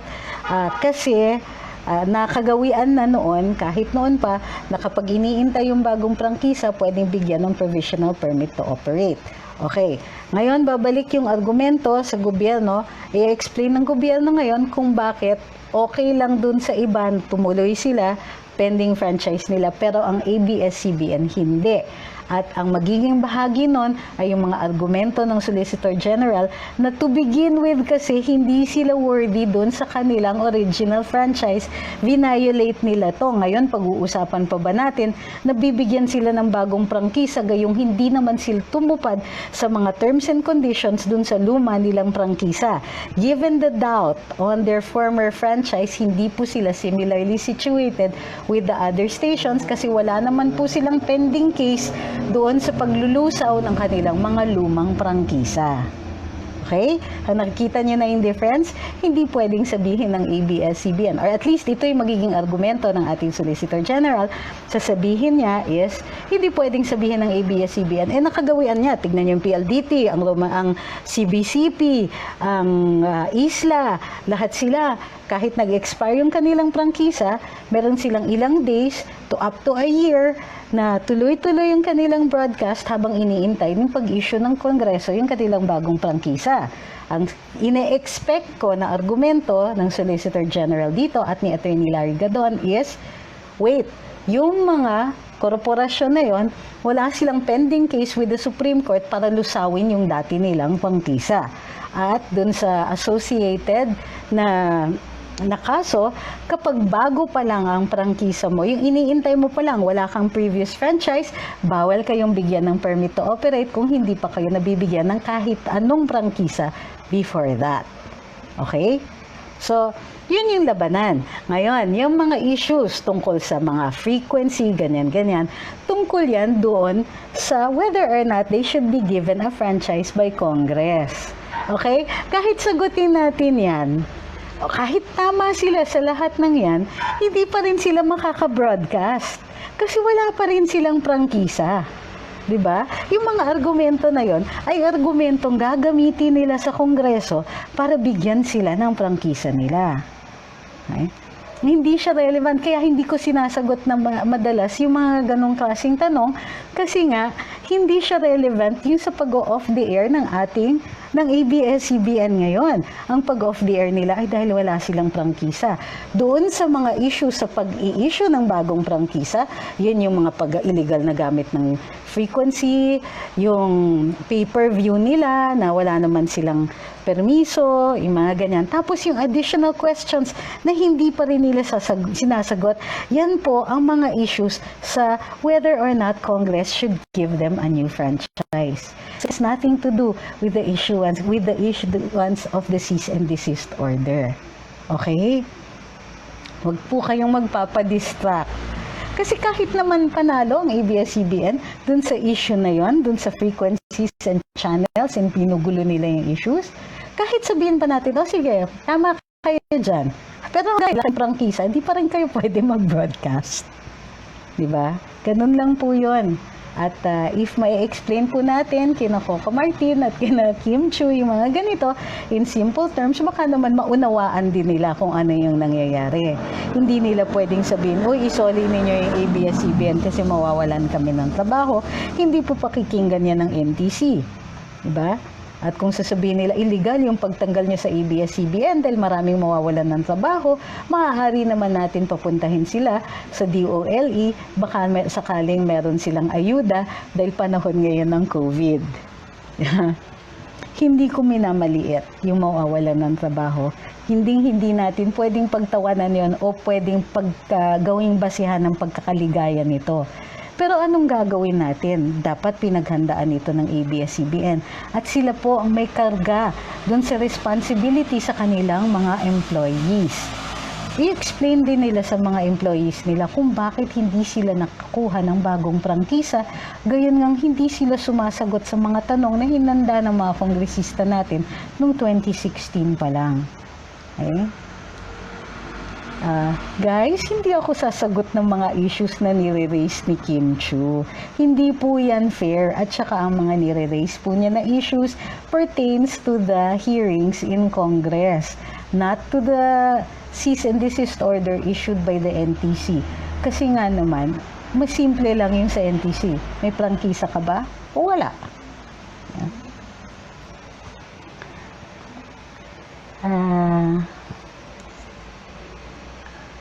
kasi nakagawian na noon, kahit noon pa, na kapag iniintay yung bagong prangkisa, pwedeng bigyan ng provisional permit to operate. Okay. Ngayon, babalik yung argumento sa gobyerno. I-explain ng gobyerno ngayon kung bakit okay lang dun sa iba, tumuloy sila, pending franchise nila, pero ang ABS-CBN hindi. At ang magiging bahagi nun ay yung mga argumento ng Solicitor General na to begin with kasi hindi sila worthy dun sa kanilang original franchise. Violate nila to. Ngayon, pag-uusapan pa ba natin na bibigyan sila ng bagong prangkisa gayong hindi naman sila tumupad sa mga terms and conditions dun sa luma nilang prangkisa. Given the doubt on their former franchise, hindi po sila similarly situated with the other stations kasi wala naman po silang pending case doon sa paglulusaw ng kanilang mga lumang prangkisa. Okay? Ang nakikita niyo na yung difference, hindi pwedeng sabihin ng ABS-CBN, or at least ito yung magiging argumento ng ating Solicitor General. Sasabihin niya is, hindi pwedeng sabihin ng ABS-CBN, nakagawian niya. Tignan niyo yung PLDT, ang CBCP, ang ISLA, lahat sila. Kahit nag-expire yung kanilang prangkisa, meron silang ilang days to up to a year na tuloy-tuloy yung kanilang broadcast habang iniintay ng pag-issue ng Kongreso yung kanilang bagong prangkisa. Ang ine-expect ko na argumento ng Solicitor General dito at ni Atty. Larry Gadon is, wait, yung mga korporasyon na yon, wala silang pending case with the Supreme Court para lusawin yung dati nilang prangkisa. At dun sa associated na kaso, kapag bago pa lang ang prangkisa mo, yung iniintay mo pa lang, wala kang previous franchise, bawal kayong bigyan ng permit to operate kung hindi pa kayo nabibigyan ng kahit anong prangkisa before that. Okay? So, yun yung labanan. Ngayon, yung mga issues tungkol sa mga frequency, ganyan-ganyan, tungkol yan doon sa whether or not they should be given a franchise by Congress. Okay? Kahit sagutin natin yan, kahit tama sila sa lahat ng yan, hindi pa rin sila makaka-broadcast. Kasi wala pa rin silang prangkisa. Diba? Yung mga argumento na yon ay argumentong gagamitin nila sa Kongreso para bigyan sila ng prangkisa nila. Okay? Hindi siya relevant, kaya hindi ko sinasagot na madalas yung mga ganong klaseng tanong kasi nga, hindi siya relevant yung sa pag-off the air ng ABS-CBN ngayon. Ang pag-off the air nila ay dahil wala silang prangkisa. Doon sa mga issue sa pag-i-issue ng bagong prangkisa, yun yung mga pag-illegal na gamit ng frequency, yung pay-per-view nila na wala naman silang permiso, yung mga ganyan. Tapos yung additional questions na hindi pa rin nila sinasagot, yan po ang mga issues sa whether or not Congress should give them a new franchise. So it's nothing to do with the issuance of the cease and desist order. Okay? Huwag po kayong magpapadistract. Kasi kahit naman panalo ang ABS-CBN dun sa issue na yon, dun sa frequencies and channels and pinugulo nila yung issues, kahit sabihin pa natin, sige, tama kayo dyan. Pero dahil ang prangkisa, hindi pa rin kayo pwede mag-broadcast. Diba? Ganun lang po yun. At if may explain po natin kina Coco Martin at kina Chiu yung mga ganito, in simple terms, baka naman maunawaan din nila kung ano yung nangyayari. Hindi nila pwedeng sabihin, uy, isoli ninyo yung ABS-CBN kasi mawawalan kami ng trabaho. Hindi po pakikinggan yan ng NTC. Diba? At kung sasabihin nila illegal yung pagtanggal niya sa ABS-CBN dahil maraming mawawalan ng trabaho, maaari naman natin papuntahin sila sa DOLE, baka sakaling meron silang ayuda dahil panahon ngayon ng COVID. Hindi ko minamaliit yung mawawalan ng trabaho. Hindi natin pwedeng pagtawanan yon o pwedeng gawing basihan ng pagkakaligaya nito. Pero anong gagawin natin? Dapat pinaghandaan ito ng ABS-CBN. At sila po ang may karga dun sa responsibility sa kanilang mga employees. I-explain din nila sa mga employees nila kung bakit hindi sila nakakuha ng bagong prangkisa, gayon ngang hindi sila sumasagot sa mga tanong na hinanda ng mga kongresista natin noong 2016 pa lang. Okay? Guys, hindi ako sasagot ng mga issues na nire-raise ni Chiu. Hindi po yan fair. At saka ang mga nire-raise po niya na issues pertains to the hearings in Congress, not to the cease and desist order issued by the NTC. Kasi nga naman, mas simple lang yung sa NTC. May prangkisa ka ba? O wala.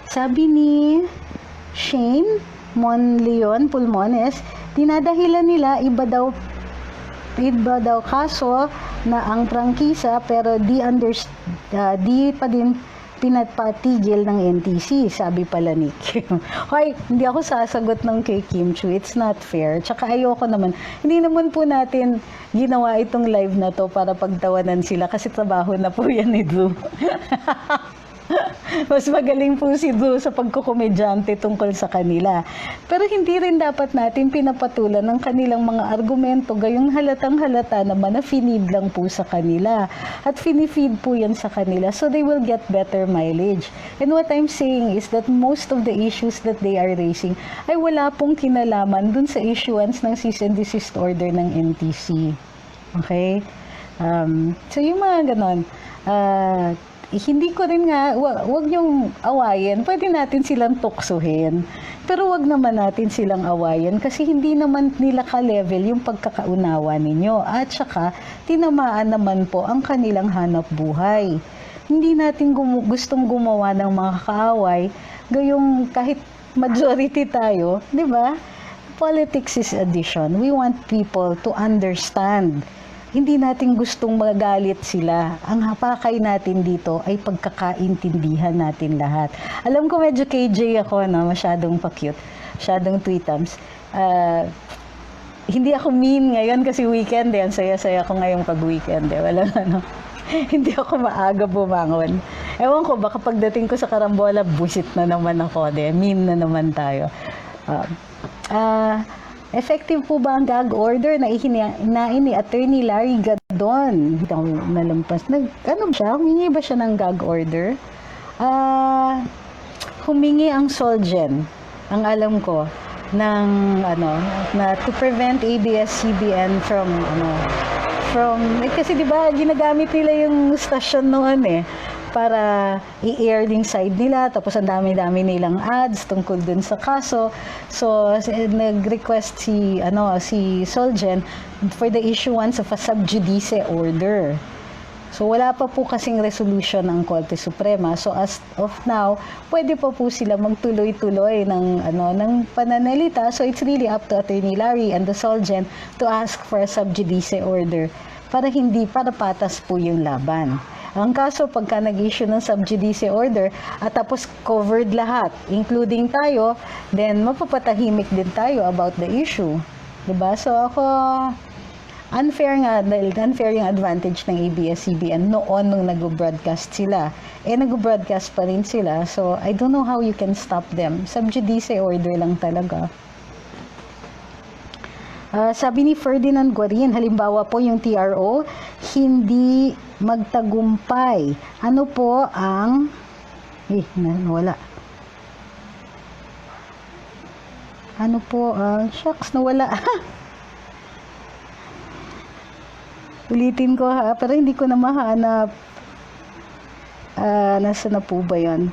Sabi ni Shane Monleon Pulmones, dinadahilan nila iba daw kaso na ang prangkisa pero di pa din pinapatigil ng NTC, sabi pala ni Kim. Hoy, hindi ako sasagot ng kay Chiu. It's not fair. Tsaka ayoko naman. Hindi naman po natin ginawa itong live na to para pagtawanan sila kasi trabaho na po yan ni Drew. Mas magaling po si Drew sa pagkukomedyante tungkol sa kanila. Pero hindi rin dapat natin pinapatulan ng kanilang mga argumento gayong halatang halata naman na finid lang po sa kanila. At finifeed po yan sa kanila so they will get better mileage. And what I'm saying is that most of the issues that they are raising ay wala pong kinalaman dun sa issuance ng cease and desist order ng NTC. Okay? So yung mga ganon, hindi ko rin nga, wag niyong awayin. Pwede natin silang tuksuhin. Pero wag naman natin silang awayin kasi hindi naman nila ka-level yung pagkakaunawa ninyo. At saka, tinamaan naman po ang kanilang hanap buhay. Hindi natin gustong gumawa ng mga kaaway, gayong kahit majority tayo, di ba? Politics is addition. We want people to understand. Hindi natin gustong magalit sila. Ang hapakay natin dito ay pagkakaintindihan natin lahat. Alam ko medyo KJ ako, no? Masyadong pa-cute. Masyadong tweetums. Hindi ako mean ngayon kasi weekend eh. Ang saya-saya ko ngayong pag-weekend eh. Wala ano. Hindi ako maaga bumangon. Ewan ko, baka pagdating ko sa karambola, busit na naman ako. Mean na naman tayo. Effective po ba ang gag order na ihinain ni Attorney Larry Gadon? Hindi ako nalampas. Ano siya? Humingi ba siya ng gag order? Humingi ang Solgen, ang alam ko, ng na to prevent ABS-CBN from kasi di ba ginagamit nila yung station noon para i-air yung side nila, tapos ang dami-dami nilang ads tungkol dun sa kaso. So, nag-request si Solgen for the issuance of a sub judice order. So, wala pa po kasing resolution ng Korte Suprema. So, as of now, pwede pa po sila magtuloy-tuloy ng pananalita. So, it's really up to Attorney Larry and the Solgen to ask for a sub judice order para patas po yung laban. Ang kaso, pagka nag-issue ng sub judice order at tapos covered lahat, including tayo, then mapapatahimik din tayo about the issue. Diba? So ako, unfair yung advantage ng ABS-CBN noon nung nag-broadcast sila. Nag-broadcast pa rin sila. So I don't know how you can stop them. Sub judice order lang talaga. Sabi ni Ferdinand Guarin, halimbawa po yung TRO, hindi magtagumpay. Ano po ang... nawala. Ano po, shucks, nawala. Ulitin ko ha, pero hindi ko na mahanap. Nasa na po ba yun?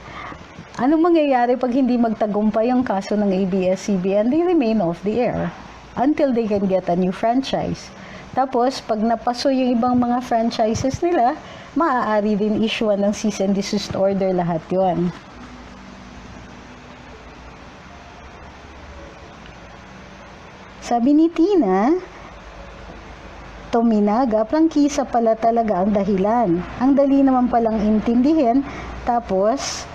Anong mangyayari pag hindi magtagumpay ang kaso ng ABS-CBN? They remain off the air until they can get a new franchise. Tapos, pag napaso yung ibang mga franchises nila, maaari din issuean ng cease and desist order lahat yon. Sabi ni Tina, Tominaga, prangkisa pala talaga ang dahilan. Ang dali naman palang intindihin, tapos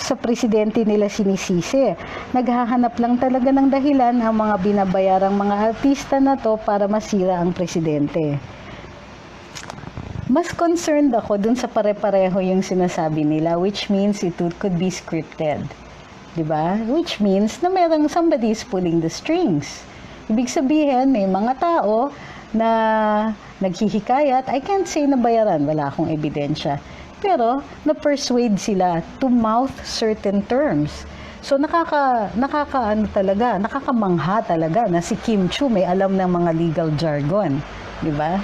sa presidente nila sinisisi. Naghahanap lang talaga ng dahilan ang mga binabayarang mga artista na to para masira ang presidente. Mas concerned ako dun sa pare-pareho yung sinasabi nila, which means it could be scripted. Diba? Which means na merong somebody is pulling the strings. Ibig sabihin, may mga tao na naghihikayat, I can't say na bayaran, wala akong ebidensya. Pero, na-persuade sila to mouth certain terms. So, nakakamangha talaga na si Kim Chiu may alam ng mga legal jargon. Diba?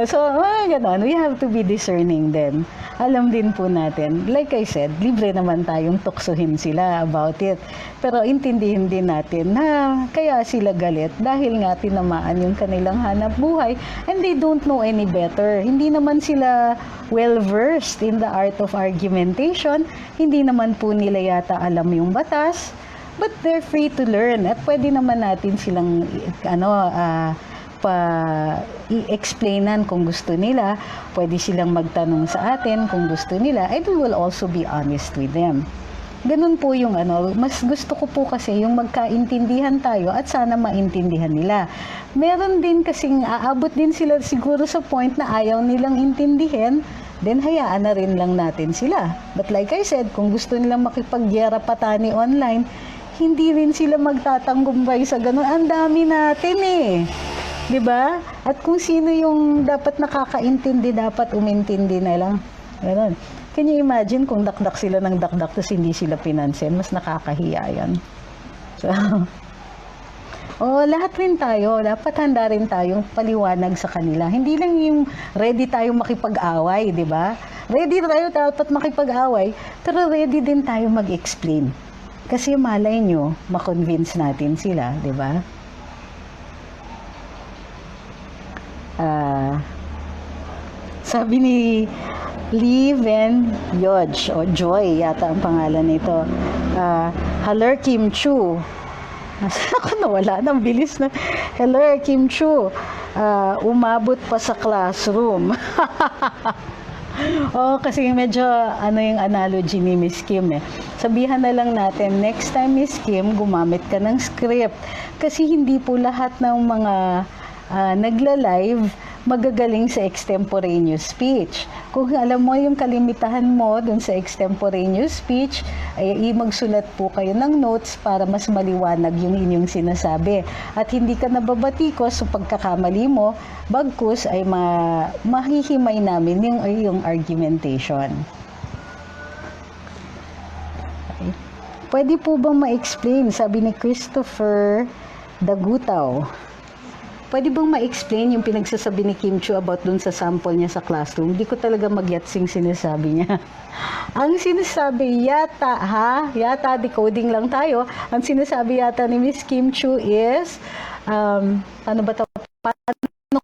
So, ganon. We have to be discerning din. Alam din po natin, like I said, libre naman tayong tuksuhin sila about it. Pero intindihin din natin na kaya sila galit dahil nga tinamaan yung kanilang hanap buhay and they don't know any better. Hindi naman sila well-versed in the art of argumentation. Hindi naman po nila yata alam yung batas. But they're free to learn at pwede naman natin silang i-explainan kung gusto nila, pwede silang magtanong sa atin kung gusto nila, and we will also be honest with them. Ganun po yung mas gusto ko po kasi yung magkaintindihan tayo at sana maintindihan nila. Meron din kasing aabot din sila siguro sa point na ayaw nilang intindihin, then hayaan na rin lang natin sila. But like I said, kung gusto nilang makipagyera patani online, hindi rin sila magtatanggumbay sa ganun. Ang dami natin eh. 'Di ba? At kung sino yung dapat nakakaintindi, dapat umintindi na lang. Ganun. Can you imagine kung dakdak sila ng dakdak tapos hindi sila pinansin? Mas nakakahiya yan. So, lahat rin tayo, dapat handa rin tayong paliwanag sa kanila. Hindi lang yung ready tayong makipag-away, 'di ba? Ready tayo dapat makipag-away, pero ready din tayo mag-explain. Kasi malay nyo, ma-convince natin sila, 'di ba? Sabi ni Liven Yodge, o Joy yata ang pangalan nito. Hello Kim Chiu. Ako nawala ng bilis na. Hello Kim Chiu. Umabot pa sa classroom. Kasi medyo yung analogy ni Miss Kim eh. Sabihan na lang natin, next time Miss Kim, gumamit ka ng script. Kasi hindi po lahat ng mga nagla-live magagaling sa extemporaneous speech. Kung alam mo yung kalimitahan mo dun sa extemporaneous speech, ay magsulat po kayo ng notes para mas maliwanag yung inyong sinasabi. At hindi ka nababatikos sa pagkakamali mo, bagkus ay mahihimay namin yung argumentation. Okay. Pwede po bang ma-explain, sabi ni Christopher Dagutaw, pwede bang ma-explain yung pinagsasabi ni Kim Chiu about dun sa sample niya sa classroom? Hindi ko talaga mag-getsing sinasabi niya. Ang sinasabi yata, decoding lang tayo. Ang sinasabi yata ni Miss Kim Chiu is, paano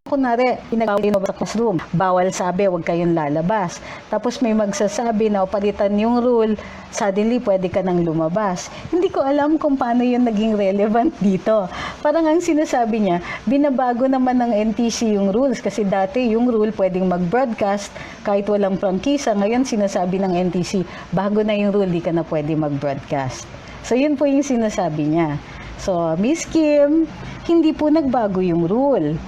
kunwari, pinag-awin mo sa classroom, bawal sabi, huwag kayong lalabas. Tapos may magsasabi na palitan yung rule, suddenly pwede ka nang lumabas. Hindi ko alam kung paano yun naging relevant dito. Parang ang sinasabi niya, binabago naman ng NTC yung rules kasi dati yung rule pwedeng mag-broadcast kahit walang prangkisa. Ngayon sinasabi ng NTC, bago na yung rule, di ka na pwede mag-broadcast. So yun po yung sinasabi niya. So Miss Kim, hindi po nagbago yung rule.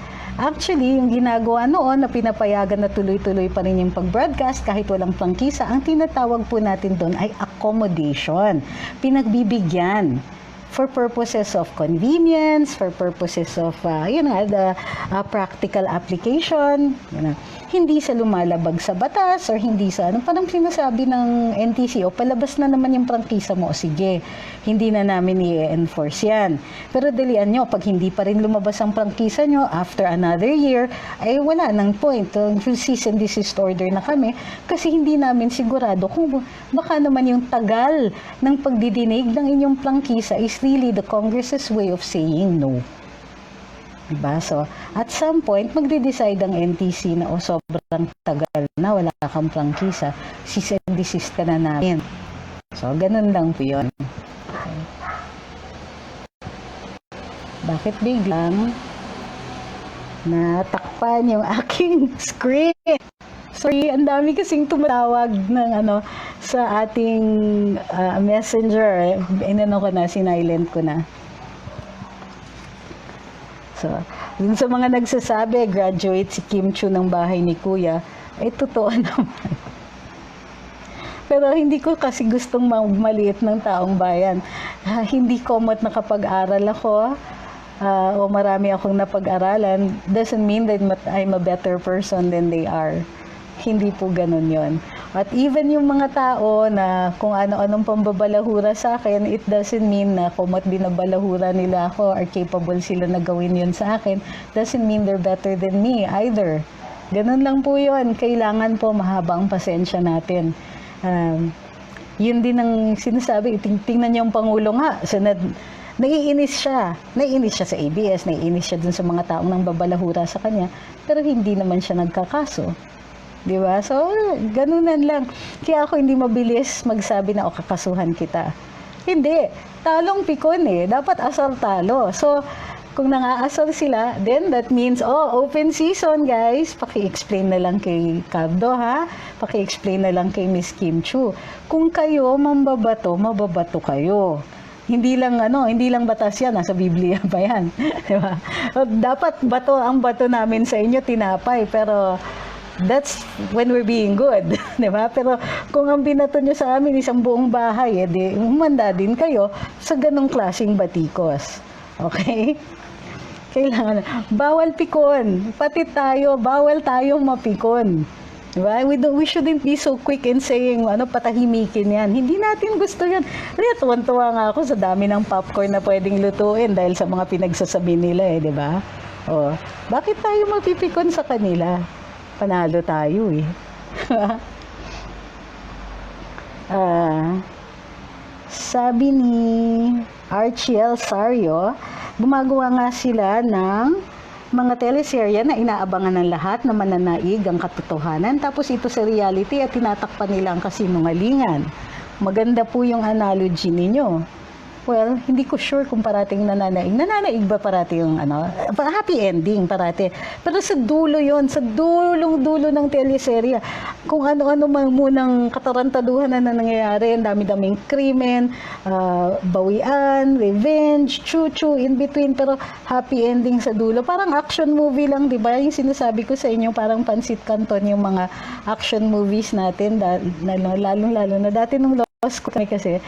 Actually, yung ginagawa noon na pinapayagan na tuloy-tuloy pa rin yung pag-broadcast kahit walang prangkisa, ang tinatawag po natin doon ay accommodation. Pinagbibigyan. for purposes of convenience, for purposes of, the practical application, hindi sa lumalabag sa batas or hindi sa parang sinasabi ng NTC, palabas na naman yung prangkisa mo, sige, hindi na namin i-enforce yan. Pero dalian nyo, pag hindi pa rin lumabas ang prangkisa nyo, after another year, ay wala nang point. Cease and desist order na kami kasi hindi namin sigurado kung baka naman yung tagal ng pagdidinig ng inyong prangkisa is really the Congress's way of saying no. Diba? So, at some point, magde-decide ang NTC na sobrang tagal na, wala kang prangkisa, cease and desist ka na namin. So, ganun lang po yun. Okay. Bakit biglang natakpan yung aking screen? Sorry, ang dami kasing tumatawag ng sa ating messenger. Inano ko na, sinilent ko na. So, dun sa mga nagsasabi, graduate si Kim Chiu ng bahay ni Kuya, ay totoo naman. Pero hindi ko kasi gustong maliit ng taong bayan. Hindi komot nakapag-aral ako, o marami akong napag-aralan, doesn't mean that I'm a better person than they are. Hindi po ganun yon. At even yung mga tao na kung ano-anong pambabalahura sa akin, it doesn't mean na kumat binabalahura nila ako or capable sila na gawin yun sa akin, doesn't mean they're better than me either. Ganun lang po yun. Kailangan po mahabang pasensya natin. Yun din ang sinasabi, tingnan niyo yung Pangulo nga, naiinis siya. Naiinis siya sa ABS, naiinis siya dun sa mga taong nang babalahura sa kanya, pero hindi naman siya nagkakaso. Diba? So, ganunan lang. Kaya ako hindi mabilis magsabi na kakasuhan kita. Hindi. Talong pikon eh. Dapat asal talo. So, kung nangaasal sila, then that means, open season guys. Paki-explain na lang kay Cardo ha. Paki-explain na lang kay Miss Kim Chiu. Kung kayo mambabato, mababato kayo. Hindi lang batas yan, nasa Biblia pa yan. Diba? Dapat ang bato namin sa inyo, tinapay. Pero, that's when we're being good, di ba? Pero kung ang binato nyo sa amin isang buong bahay, di humanda din kayo sa ganong klaseng batikos. Okay? Kailangan, bawal pikon. Pati tayo, bawal tayong mapikon. Di ba? We shouldn't be so quick in saying, patahimikin yan. Hindi natin gusto yan. Kaya tuwan-tuwa nga ako sa dami ng popcorn na pwedeng lutuin dahil sa mga pinagsasabi nila, di ba? Bakit tayo mapipikon sa kanila? Panalo tayo eh. Sabi ni Archiel Sario, gumagawa nga sila ng mga teleserye na inaabangan ng lahat na mananaig ang katotohanan. Tapos ito sa reality at tinatakpan nila ang kasinungalingan. Maganda po yung analogy ninyo. Well, hindi ko sure kung parating nananaig. Nananaig ba parati yung happy ending parati. Pero sa dulo yon, sa dulong-dulo ng teleserye, kung ano-ano munang katarantaduhan na nangyayari, ang dami-daming krimen, bawian, revenge, chuchu, in between, pero happy ending sa dulo. Parang action movie lang, di ba? Yung sinasabi ko sa inyo, parang pansit canton yung mga action movies natin, lalong-lalo na dati nung ko kami kasi,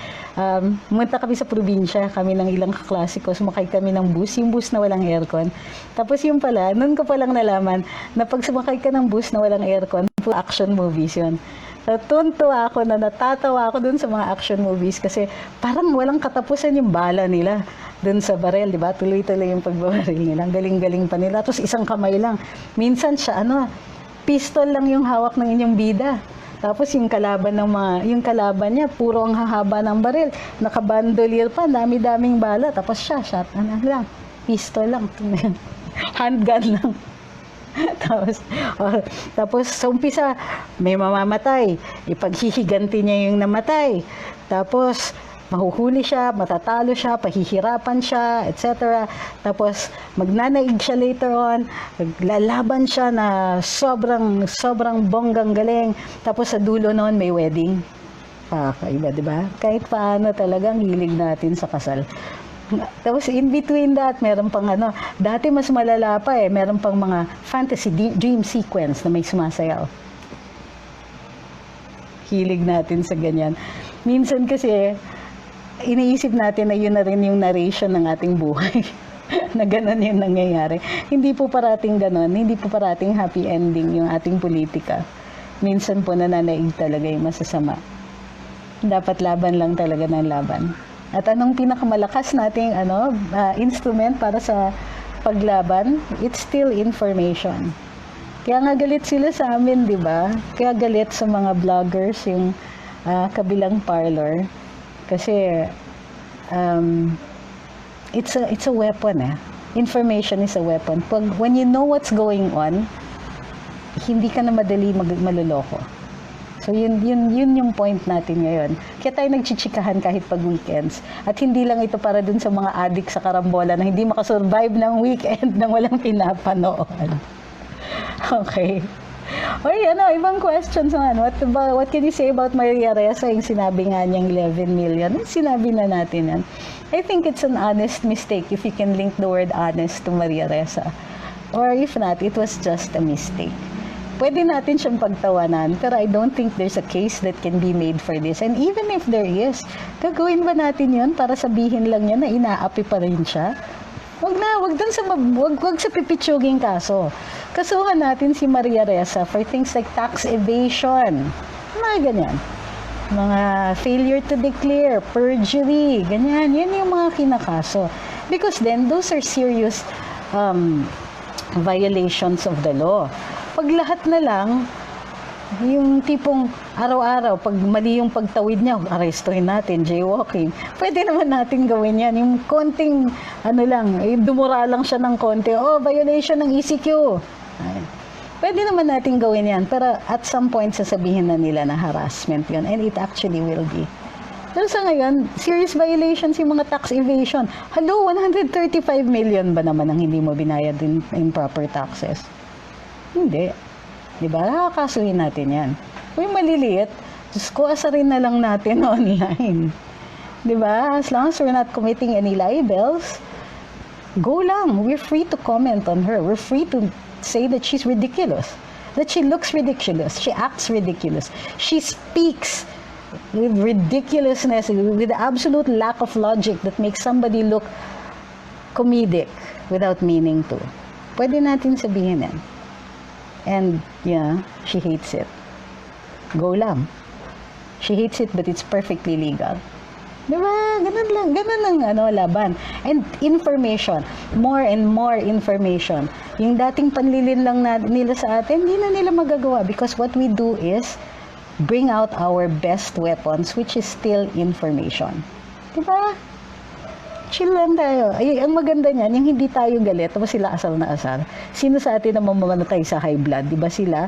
pumunta kami sa probinsya, kami ng ilang kaklase ko, sumakay kami ng bus, yung bus na walang aircon. Tapos yung pala, noon ko palang nalaman na pag sumakay ka ng bus na walang aircon, action movies yun. So, tuntua ako na natatawa ako dun sa mga action movies kasi parang walang katapusan yung bala nila dun sa barel, di ba? Tuloy-tuloy yung pagbabaril nila. Ang galing-galing pa nila. Tapos isang kamay lang. Minsan siya, pistol lang yung hawak ng inyong bida. Tapos yung kalaban niya, puro ang hahaba ng baril. Nakabandolier pa, dami-daming bala. Tapos siya, lang, pistol lang. Handgun lang. Tapos sa umpisa, may mamamatay. Ipaghihiganti niya yung namatay. Tapos, mahuhuli siya, matatalo siya, pahihirapan siya, etc. Tapos, magnanaig siya later on, lalaban siya na sobrang bonggang galing. Tapos, sa dulo noon, may wedding. Kakaiba, di ba? Kahit paano talagang hilig natin sa kasal. Tapos, in between that, meron pang dati mas malala pa meron pang mga fantasy dream sequence na may sumasayaw. Hilig natin sa ganyan. Minsan kasi, iniisip natin na yun na rin yung narration ng ating buhay. Na gano'n yung nangyayari. Hindi po parating gano'n. Hindi po parating happy ending yung ating politika. Minsan po nananaig talaga yung masasama. Dapat laban lang talaga ng laban. At anong pinakamalakas nating instrument para sa paglaban? It's still information. Kaya nga galit sila sa amin, di ba? Kaya galit sa mga vloggers yung kabilang parlor. Kasi it's a weapon eh. Information is a weapon. When you know what's going on, hindi ka na madali maluloko. So yun yung point natin ngayon. Kaya tayo nagchichikahan kahit pag weekends. At hindi lang ito para dun sa mga addict sa karambola na hindi makasurvive ng weekend nang walang pinapanood. Okay. Oy, ibang questions naman. What can you say about Maria Ressa? Yung sinabi nga niyang 11 million. Sinabi na natin yan. I think it's an honest mistake if you can link the word honest to Maria Ressa. Or if not, it was just a mistake. Pwede natin siyang pagtawanan, pero I don't think there's a case that can be made for this. And even if there is, gagawin ba natin yun para sabihin lang niya na inaapi pa rin siya? Wag sa pipitsuging kaso. Kasuhan natin si Maria Ressa for things like tax evasion. Mga ganyan. Mga failure to declare, perjury, ganyan. Yan yung mga kinakaso. Because then, those are serious violations of the law. Pag lahat na lang, yung tipong araw-araw, pag mali yung pagtawid niya, arestuhin natin, jaywalking. Pwede naman natin gawin yan. Yung konting, dumura lang siya ng konti. Violation ng ECQ. Pwede naman natin gawin yan. Pero at some point, sasabihin na nila na harassment yun. And it actually will be. Pero sa ngayon, serious violations yung mga tax evasion. Hello, 135 million ba naman ang hindi mo binayad in proper taxes? Hindi. Diba? Nakakasuhin natin yan. Kung maliliit, Diyos ko, asarin na lang natin online. Diba? As long as we're not committing any libels, go lang. We're free to comment on her. We're free to say that she's ridiculous. That she looks ridiculous. She acts ridiculous. She speaks with ridiculousness, with absolute lack of logic that makes somebody look comedic without meaning to. Pwede natin sabihin yan. And, yeah, she hates it. Go lang. She hates it, but it's perfectly legal. Diba? Ganun lang, laban. And information. More and more information. Yung dating panlilin lang nila sa atin, hindi na nila magagawa. Because what we do is bring out our best weapons, which is still information. Diba? Chill lang tayo. Ay, ang maganda niyan, yung hindi tayo galit, tapos sila asal na asal. Sino sa atin na mamamatay sa high blood? Diba sila?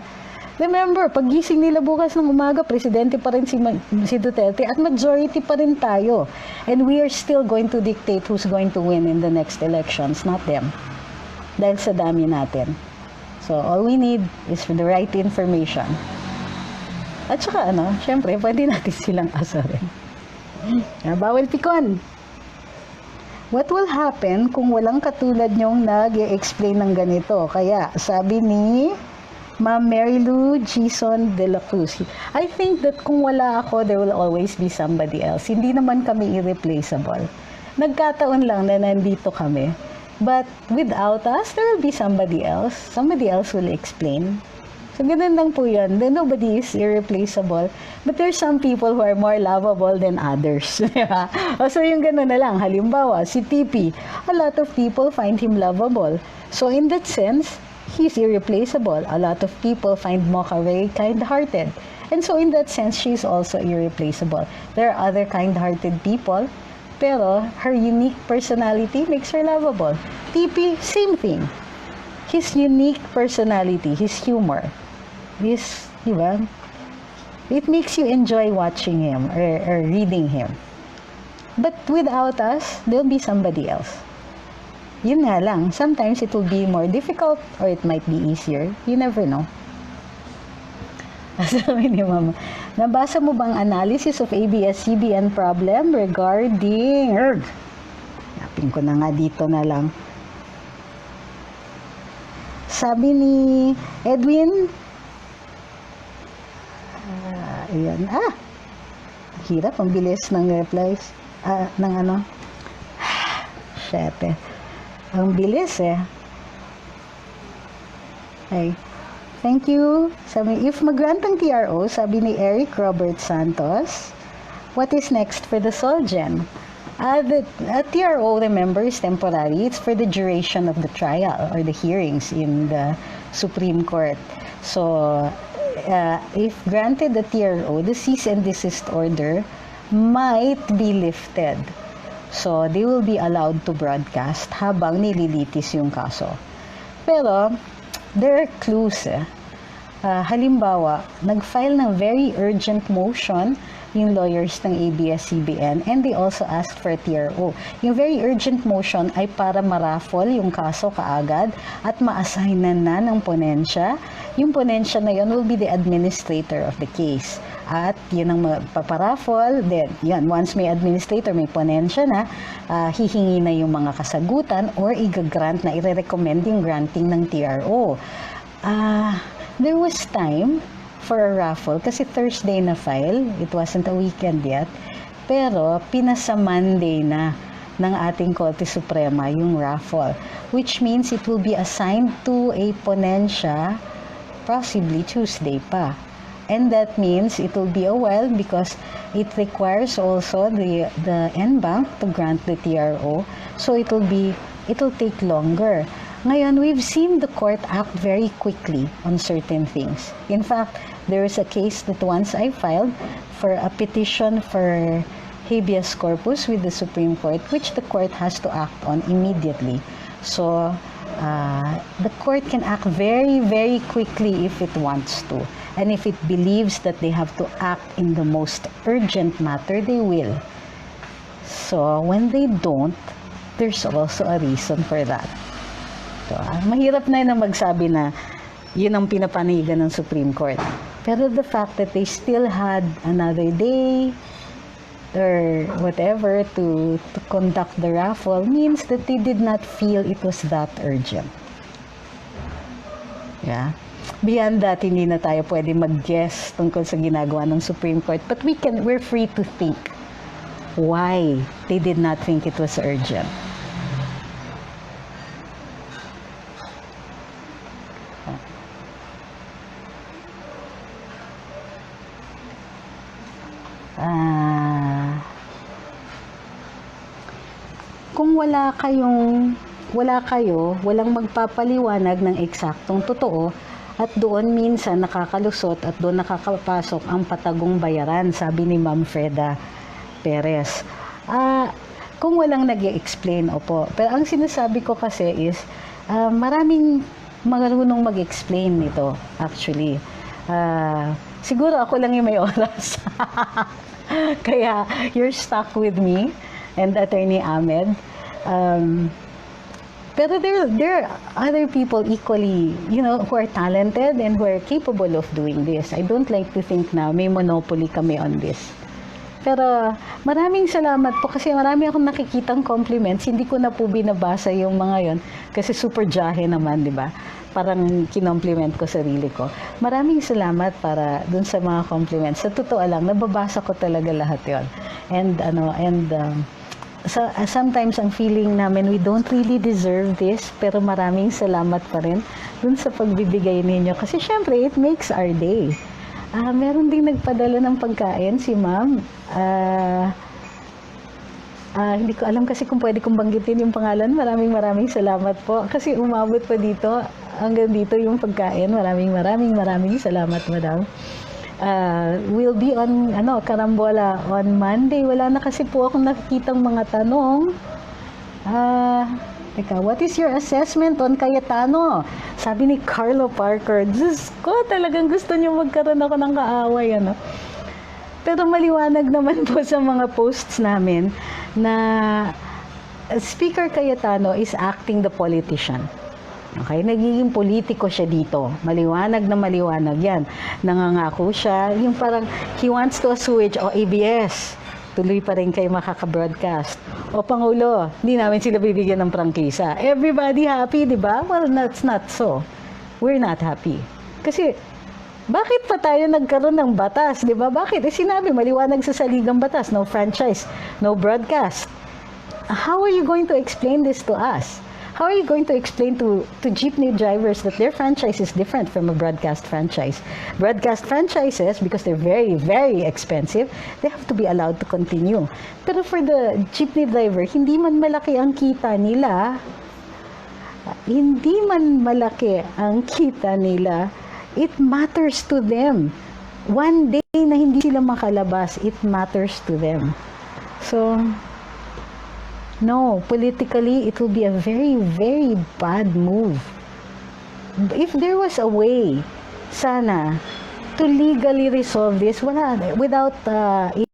Remember, pag gising nila bukas ng umaga, presidente pa rin si Duterte at majority pa rin tayo. And we are still going to dictate who's going to win in the next elections, not them. Dahil sa dami natin. So, all we need is for the right information. At saka, syempre, pwede natin silang asarin. Bawal pikon. What will happen kung walang katulad nyong nag-i-explain ng ganito? Kaya, sabi ni Ma'am Mary Lou Gison de la Cruz, I think that kung wala ako, there will always be somebody else. Hindi naman kami irreplaceable. Nagkataon lang na nandito kami. But without us, there will be somebody else. Somebody else will explain. So, ganun lang po yun. Nobody is irreplaceable. But there's some people who are more lovable than others. So, yung ganun na lang. Halimbawa, si TP, a lot of people find him lovable. So, in that sense, he's irreplaceable. A lot of people find Mocha very kind-hearted. And so, in that sense, she's also irreplaceable. There are other kind-hearted people, pero her unique personality makes her lovable. TP, same thing. His unique personality, his humor, diba? It makes you enjoy watching him or reading him. But without us, there'll be somebody else. Yun nga lang, sometimes it will be more difficult or it might be easier. You never know. Sabi ni Mama, nabasa mo bang analysis of ABS-CBN problem regarding... Napin ko na nga dito na lang. Sabi ni Edwin, ayan, hirap, ang bilis ng replies. ng ano? Shit eh. Ang bilis eh. Okay. Thank you. Sabi, if mag-grant ang TRO, sabi ni Eric Robert Santos, what is next for the Solgen? The TRO, remember, is temporary. It's for the duration of the trial or the hearings in the Supreme Court. So, if granted the TRO, the cease and desist order might be lifted. So, they will be allowed to broadcast habang nililitis yung kaso. Pero, there are clues eh. Halimbawa, nag-file ng very urgent motion yung lawyers ng ABS-CBN and they also asked for a TRO. Yung very urgent motion ay para ma-raffle yung kaso kaagad at ma-assignan na ng ponensya. Yung ponensya na yun will be the administrator of the case. At yun ang magpaparaffle, then yun, once may administrator, may ponensya na, hihingi na yung mga kasagutan or i-grant na, i-recommend yung granting ng TRO. There was time for a raffle kasi Thursday na file, it wasn't a weekend yet, pero pinasa Monday na ng ating Korte Suprema yung raffle, which means it will be assigned to a ponensya possibly Tuesday pa. And that means it will be a while because it requires also the NBank to grant the TRO, so it will take longer. Ngayon, we've seen the court act very quickly on certain things. In fact, there is a case that once I filed for a petition for habeas corpus with the Supreme Court, which the court has to act on immediately. So, the court can act very, very quickly if it wants to. And if it believes that they have to act in the most urgent matter, they will. So, when they don't, there's also a reason for that. So, mahirap na yun magsabi na yun ang pinapanigan ng Supreme Court. Pero the fact that they still had another day or whatever to conduct the raffle means that they did not feel it was that urgent. Yeah. Beyond that, hindi na tayo pwede mag-guess tungkol sa ginagawa ng Supreme Court. But we're free to think why they did not think it was urgent. Kung walang magpapaliwanag ng eksaktong totoo at doon minsan nakakalusot at doon nakakapasok ang patagong bayaran, sabi ni Ma'am Freda Perez. Kung walang nag-i-explain, opo. Pero ang sinasabi ko kasi is, maraming marunong mag-explain nito, actually. Siguro ako lang yung may oras. Kaya, you're stuck with me and Attorney Ahmed. Pero there are other people equally, who are talented and who are capable of doing this. I don't like to think na may monopoly kami on this. Pero maraming salamat po kasi marami akong nakikitang compliments. Hindi ko na po binabasa yung mga yon kasi super jahe naman, di ba? Parang kinompliment ko sarili ko. Maraming salamat para dun sa mga compliments. Sa totoo lang, nababasa ko talaga lahat yon. So, sometimes ang feeling namin, we don't really deserve this, pero maraming salamat pa rin dun sa pagbibigay ninyo. Kasi syempre, it makes our day. Meron ding nagpadala ng pagkain, si Ma'am. Hindi ko alam kasi kung pwede kong banggitin yung pangalan. Maraming salamat po. Kasi umabot pa dito, hanggang dito yung pagkain. Maraming salamat, Madam. We'll be on Karambola on Monday. Wala na kasi po akong nakikitang mga tanong. What is your assessment on Cayetano? Sabi ni Carlo Parker, Diyos ko, talagang gusto niyo magkaroon ako ng kaaway. Pero maliwanag naman po sa mga posts namin na Speaker Cayetano is acting the politician. Okay, nagiging politiko siya dito. Maliwanag na maliwanag yan. Nangangako siya, yung parang he wants to assuage, ABS, tuloy pa rin kayo makaka-broadcast. O Pangulo, hindi namin sila bibigyan ng prangkisa. Everybody happy, di ba? Well, that's not so. We're not happy. Kasi Bakit pa tayo nagkaroon ng batas, di ba? Bakit? Sinabi, maliwanag sa saligang batas, no franchise, no broadcast. How are you going to explain this to us? How are you going to explain to jeepney drivers that their franchise is different from a broadcast franchise? Broadcast franchises, because they're very, very expensive, they have to be allowed to continue. Pero for the jeepney driver, hindi man malaki ang kita nila, it matters to them. One day na hindi sila makalabas, it matters to them. So, no, politically, it will be a very, very bad move. If there was a way, sana, to legally resolve this, without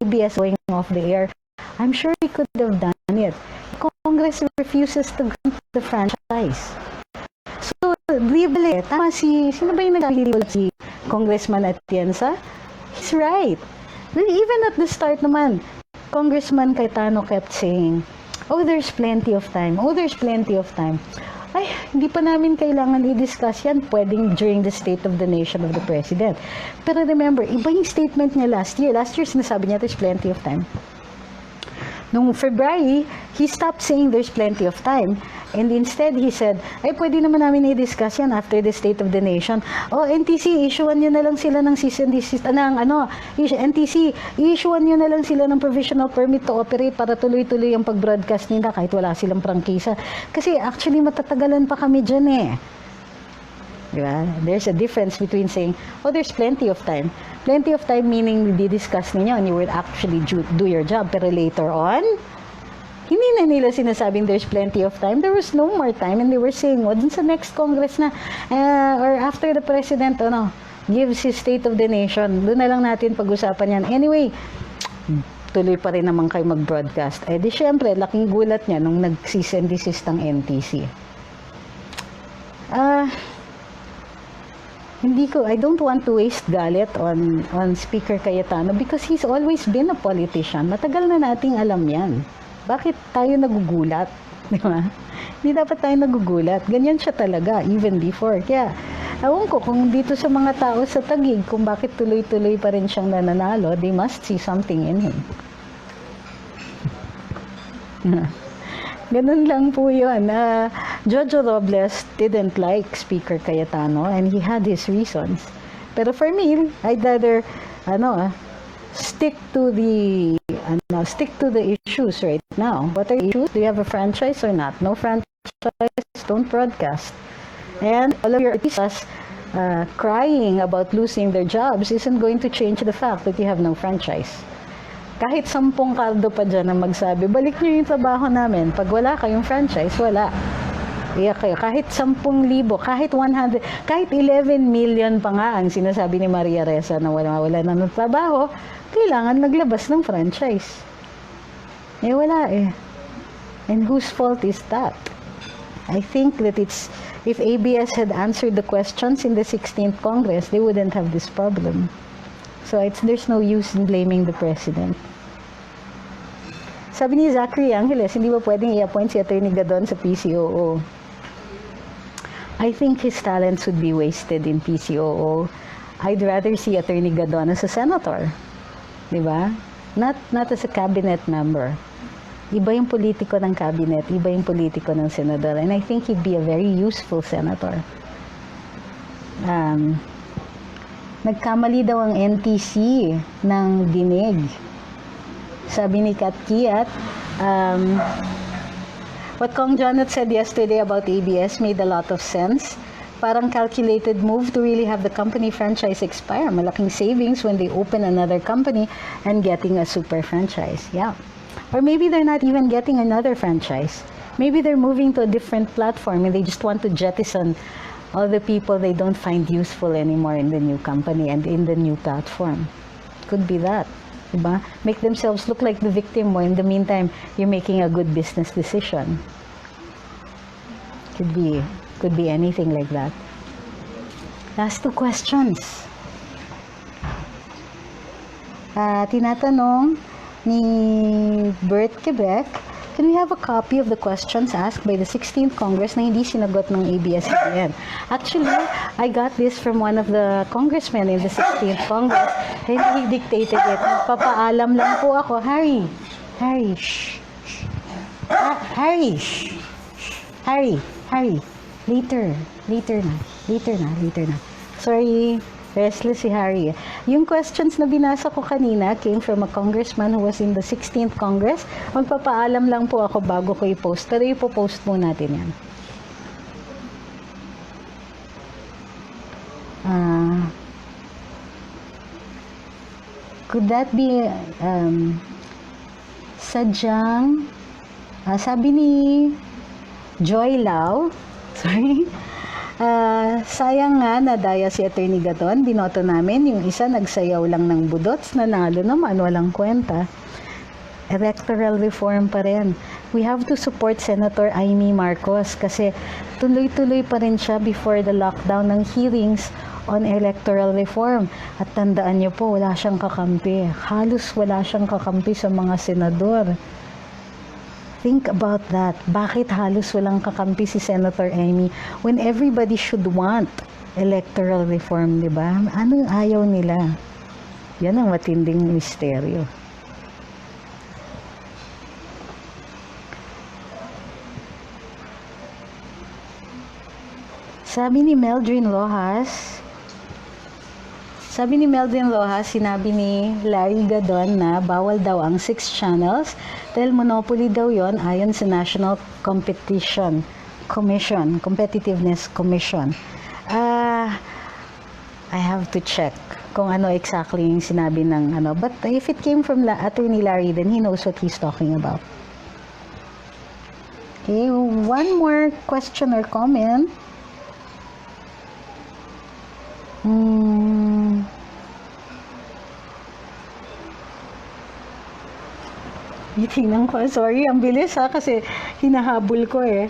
ABS going off the air, I'm sure we could have done it. Congress refuses to grant the franchise. So, libel tama sino ba yung nag-libel? Si Congressman Atienza? He's right. Even at the start naman, Congressman Cayetano kept saying, oh, there's plenty of time. Oh, there's plenty of time. Ay, hindi pa namin kailangan i-discuss yan. Pwedeng during the State of the Nation of the President. Pero remember, iba yung statement niya last year. Last year, sinasabi niya, there's plenty of time. Noong February, he stopped saying there's plenty of time. And instead, he said, ay, pwede naman namin i-discuss yan after the State of the Nation. Oh, NTC, issuean nyo na lang sila ng NTC, issuean nyo na lang sila ng provisional permit to operate para tuloy-tuloy ang pag-broadcast nila kahit wala silang prangkisa. Kasi actually, matatagalan pa kami dyan eh. Diba? There's a difference between saying, oh, there's plenty of time. Plenty of time meaning di-discuss ninyo and you will actually do your job. Pero later on, hindi na nila sinasabing there's plenty of time. There was no more time and they were saying, oh, dun sa next Congress na, or after the President, gives his State of the Nation, doon na lang natin pag-usapan yan. Anyway, tuloy pa rin naman kayo mag-broadcast. Eh di syempre, laking gulat niya nung nag-cease and desist ang NTC. I don't want to waste galit on Speaker Cayetano because he's always been a politician. Matagal na nating alam yan. Bakit tayo nagugulat? Di ba? Hindi dapat tayo nagugulat. Ganyan siya talaga, even before. Kaya, ewan ko, kung dito sa mga tao sa Taguig, kung bakit tuloy-tuloy pa rin siyang nananalo, they must see something in him. Ganun lang po yun. Jojo Robles didn't like Speaker Cayetano and he had his reasons. Pero for me, I'd rather stick to the issues right now. What are the issues? Do you have a franchise or not? No franchise, don't broadcast. And all of your artistas crying about losing their jobs isn't going to change the fact that you have no franchise. Kahit 10 kaldo pa dyan na magsabi, balik nyo yung trabaho namin. Pag wala kayong franchise, wala. Iyak kayo. Kahit 10,000, kahit 100, kahit 11 million pa nga ang sinasabi ni Maria Ressa na wala na ng trabaho, kailangan maglabas ng franchise. Eh wala eh. And whose fault is that? I think that if ABS had answered the questions in the 16th Congress, they wouldn't have this problem. So there's no use in blaming the President. Sabi ni Zachary Angeles, hindi ba pwedeng i-appoint si Atty. Gadon sa PCOO? I think his talents would be wasted in PCOO. I'd rather see Atty. Gadon as a senator. Diba? Not as a cabinet member. Iba yung politiko ng cabinet, iba yung politiko ng senador. And I think he'd be a very useful senator. Nagkamali daw ang NTC ng dinig. Sabi ni Kat Kiat, what Kong Janet said yesterday about ABS made a lot of sense. Parang calculated move to really have the company franchise expire. Malaking savings when they open another company and getting a super franchise. Yeah. Or maybe they're not even getting another franchise. Maybe they're moving to a different platform and they just want to jettison all the people they don't find useful anymore in the new company and in the new platform. Could be that. Diba? Make themselves look like the victim while in the meantime, you're making a good business decision. Could be anything like that. Last 2 questions. Tinatanong ni Bert Quebec, can we have a copy of the questions asked by the 16th Congress na hindi sinagot ng ABS-CBN? Actually, I got this from one of the congressmen in the 16th Congress, and he dictated it. Nagpapaalam lang po ako, Harry, shh. Harry, shh. Harry, later na. Sorry, restless si Harry. Yung questions na binasa ko kanina came from a congressman who was in the 16th Congress. Magpapaalam lang po ako bago ko i-post. Pero ipopost po natin yan. Could that be sadyang sabi ni Joy Lau, sorry, sayang nga nadaya si Atty. Gaton, binoto namin, yung isa nagsayaw lang ng budots, nanalo naman, walang kwenta. Electoral reform pa rin. We have to support Senator Amy Marcos kasi tuloy-tuloy pa rin siya before the lockdown ng hearings on electoral reform. At tandaan niyo po, wala siyang kakampi. Halos wala siyang kakampi sa mga senador. Think about that. Bakit halos walang kakampi si Senator Amy when everybody should want electoral reform, di ba? Anong ayaw nila? Yan ang matinding misteryo. Sabi ni Meldrin Rojas, sinabi ni Larry Gadon na bawal daw ang 6 channels dahil monopoly daw yon ayon sa National Competitiveness Commission. I have to check kung ano exactly yung sinabi ng ano. But if it came from Attorney Larry, then he knows what he's talking about. Okay, one more question or comment. Tingnan ko. Sorry, ang bilis ha, kasi hinahabol ko eh.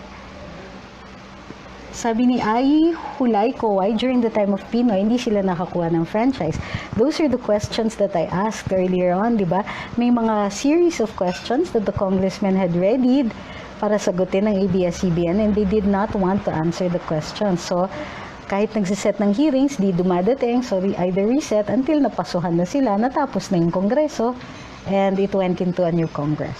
Sabi ni Ai Hulay Koway, during the time of Pinoy, hindi sila nakakuha ng franchise. Those are the questions that I asked earlier on, di ba? May mga series of questions that the congressmen had readied para sagutin ng ABS-CBN and they did not want to answer the questions. So, kahit nagsiset ng hearings, di dumadating, so either reset until napasuhan na sila, natapos na yung Kongreso, and it went into a new Congress.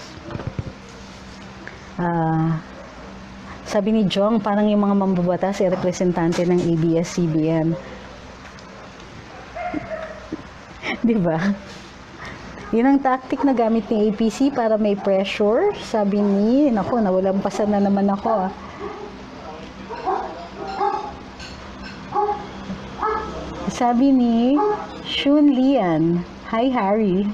Sabi ni Jong, parang yung mga mambabatas ay representante ng ABS-CBN. Di ba? Yun ang tactic na gamit ni APC para may pressure. Sabi ni, naku, nawalampasan na naman ako. Sabi ni Shun Lian, hi Harry.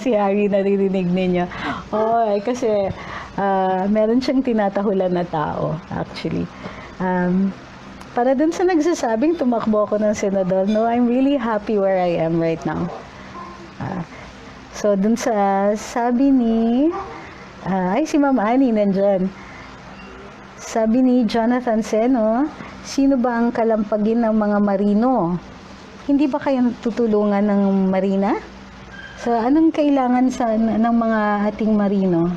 Si Harry naririnig ninyo. Oh, kasi meron siyang tinatahulan na tao, actually. Para dun sa nagsasabing tumakbo ako ng senador, no, I'm really happy where I am right now. So, dun sa sabi ni, si Ma'am Annie nandyan. Sabi ni Jonathan Seno, sino ba ang kalampagin ng mga marino? Hindi ba kayo tutulungan ng marina? So, anong kailangan ng mga ating marino?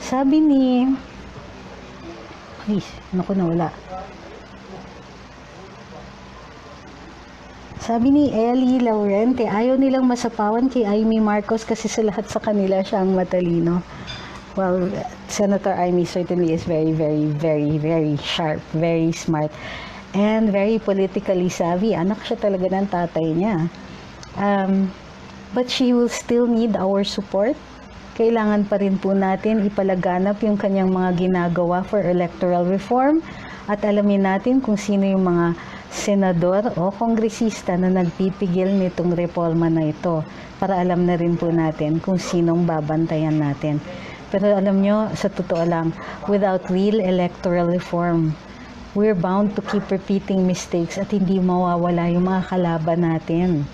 Sabi ni... Ay, naku, nawala. Sabi ni Ellie Laurente, ayaw nilang masapawan kay Amy Marcos kasi sa lahat sa kanila siya ang matalino. Well, Senator Amy certainly is very, very, very, very sharp, very smart, and very politically savvy. Anak siya talaga ng tatay niya. But she will still need our support. Kailangan pa rin po natin ipalaganap yung kanyang mga ginagawa for electoral reform at alamin natin kung sino yung mga senador o kongresista na nagpipigil nitong reforma na ito para alam na rin po natin kung sinong babantayan natin. Pero alam nyo, sa totoo lang, without real electoral reform, we're bound to keep repeating mistakes at hindi mawawala yung mga kalaban natin.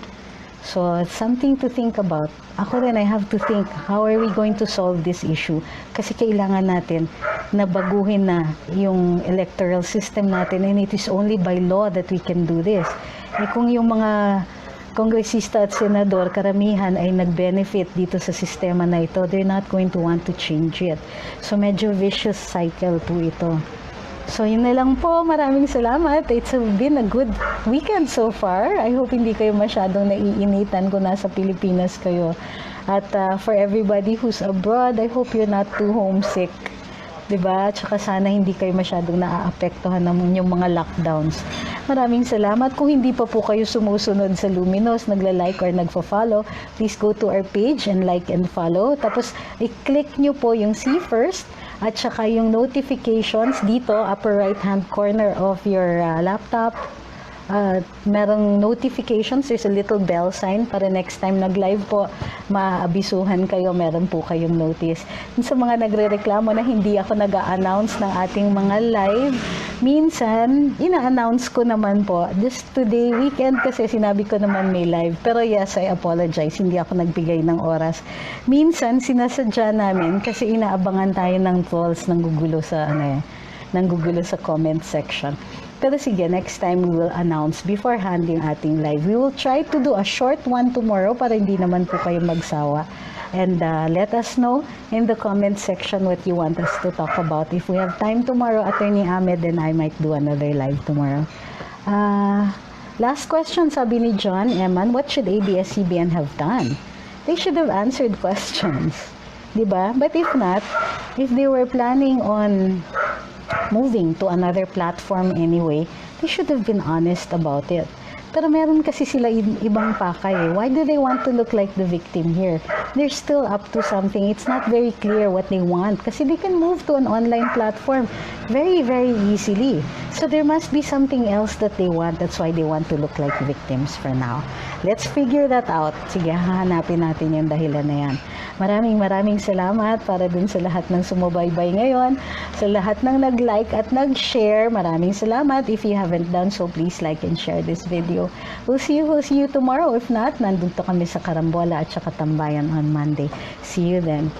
So, something to think about. Ako rin, I have to think, how are we going to solve this issue? Kasi kailangan natin na baguhin na yung electoral system natin and it is only by law that we can do this. Eh kung yung mga kongresista at senador, karamihan ay nag-benefit dito sa sistema na ito. They're not going to want to change it. So medyo vicious cycle po ito. So yun na lang po. Maraming salamat. It's been a good weekend so far. I hope hindi kayo masyadong naiinitan kung nasa Pilipinas kayo. At for everybody who's abroad, I hope you're not too homesick. Diba? Tsaka sana hindi kayo masyadong naaapektuhan ng yung mga lockdowns. Maraming salamat. Kung hindi pa po kayo sumusunod sa Luminos, nagla-like or nagfa-follow, please go to our page and like and follow. Tapos, i-click nyo po yung see first at saka yung notifications dito, upper right-hand corner of your laptop. Merong notifications, there's a little bell sign para next time nag-live po, maabisuhan kayo, meron po kayong notice. Sa mga nagre-reklamo na hindi ako nag-a-announce ng ating mga live, minsan, ina-announce ko naman po, this today weekend kasi sinabi ko naman may live, pero yes, I apologize, hindi ako nagbigay ng oras. Minsan, sinasadya namin kasi inaabangan tayo ng trolls nang gugulo sa comment section. Pero sige, next time we will announce beforehand yung ating live. We will try to do a short one tomorrow para hindi naman po kayo magsawa. And let us know in the comment section what you want us to talk about. If we have time tomorrow, Atty. Ahmed, then I might do another live tomorrow. Last question, sabi ni John Eman, what should ABS-CBN have done? They should have answered questions. Diba? But if not, if they were planning on moving to another platform anyway, they should have been honest about it. Pero meron kasi sila ibang pakay eh. Why do they want to look like the victim here? They're still up to something. It's not very clear what they want kasi they can move to an online platform very, very easily. So there must be something else that they want. That's why they want to look like victims for now. Let's figure that out. Sige, hahanapin natin yung dahilan na yan. Maraming salamat para dun sa lahat ng sumubaybay ngayon, sa lahat ng nag-like at nag-share. Maraming salamat. If you haven't done so, please like and share this video. We'll see you tomorrow. If not, nandun to kami sa Karambola at saka Tambayan on Monday. See you then.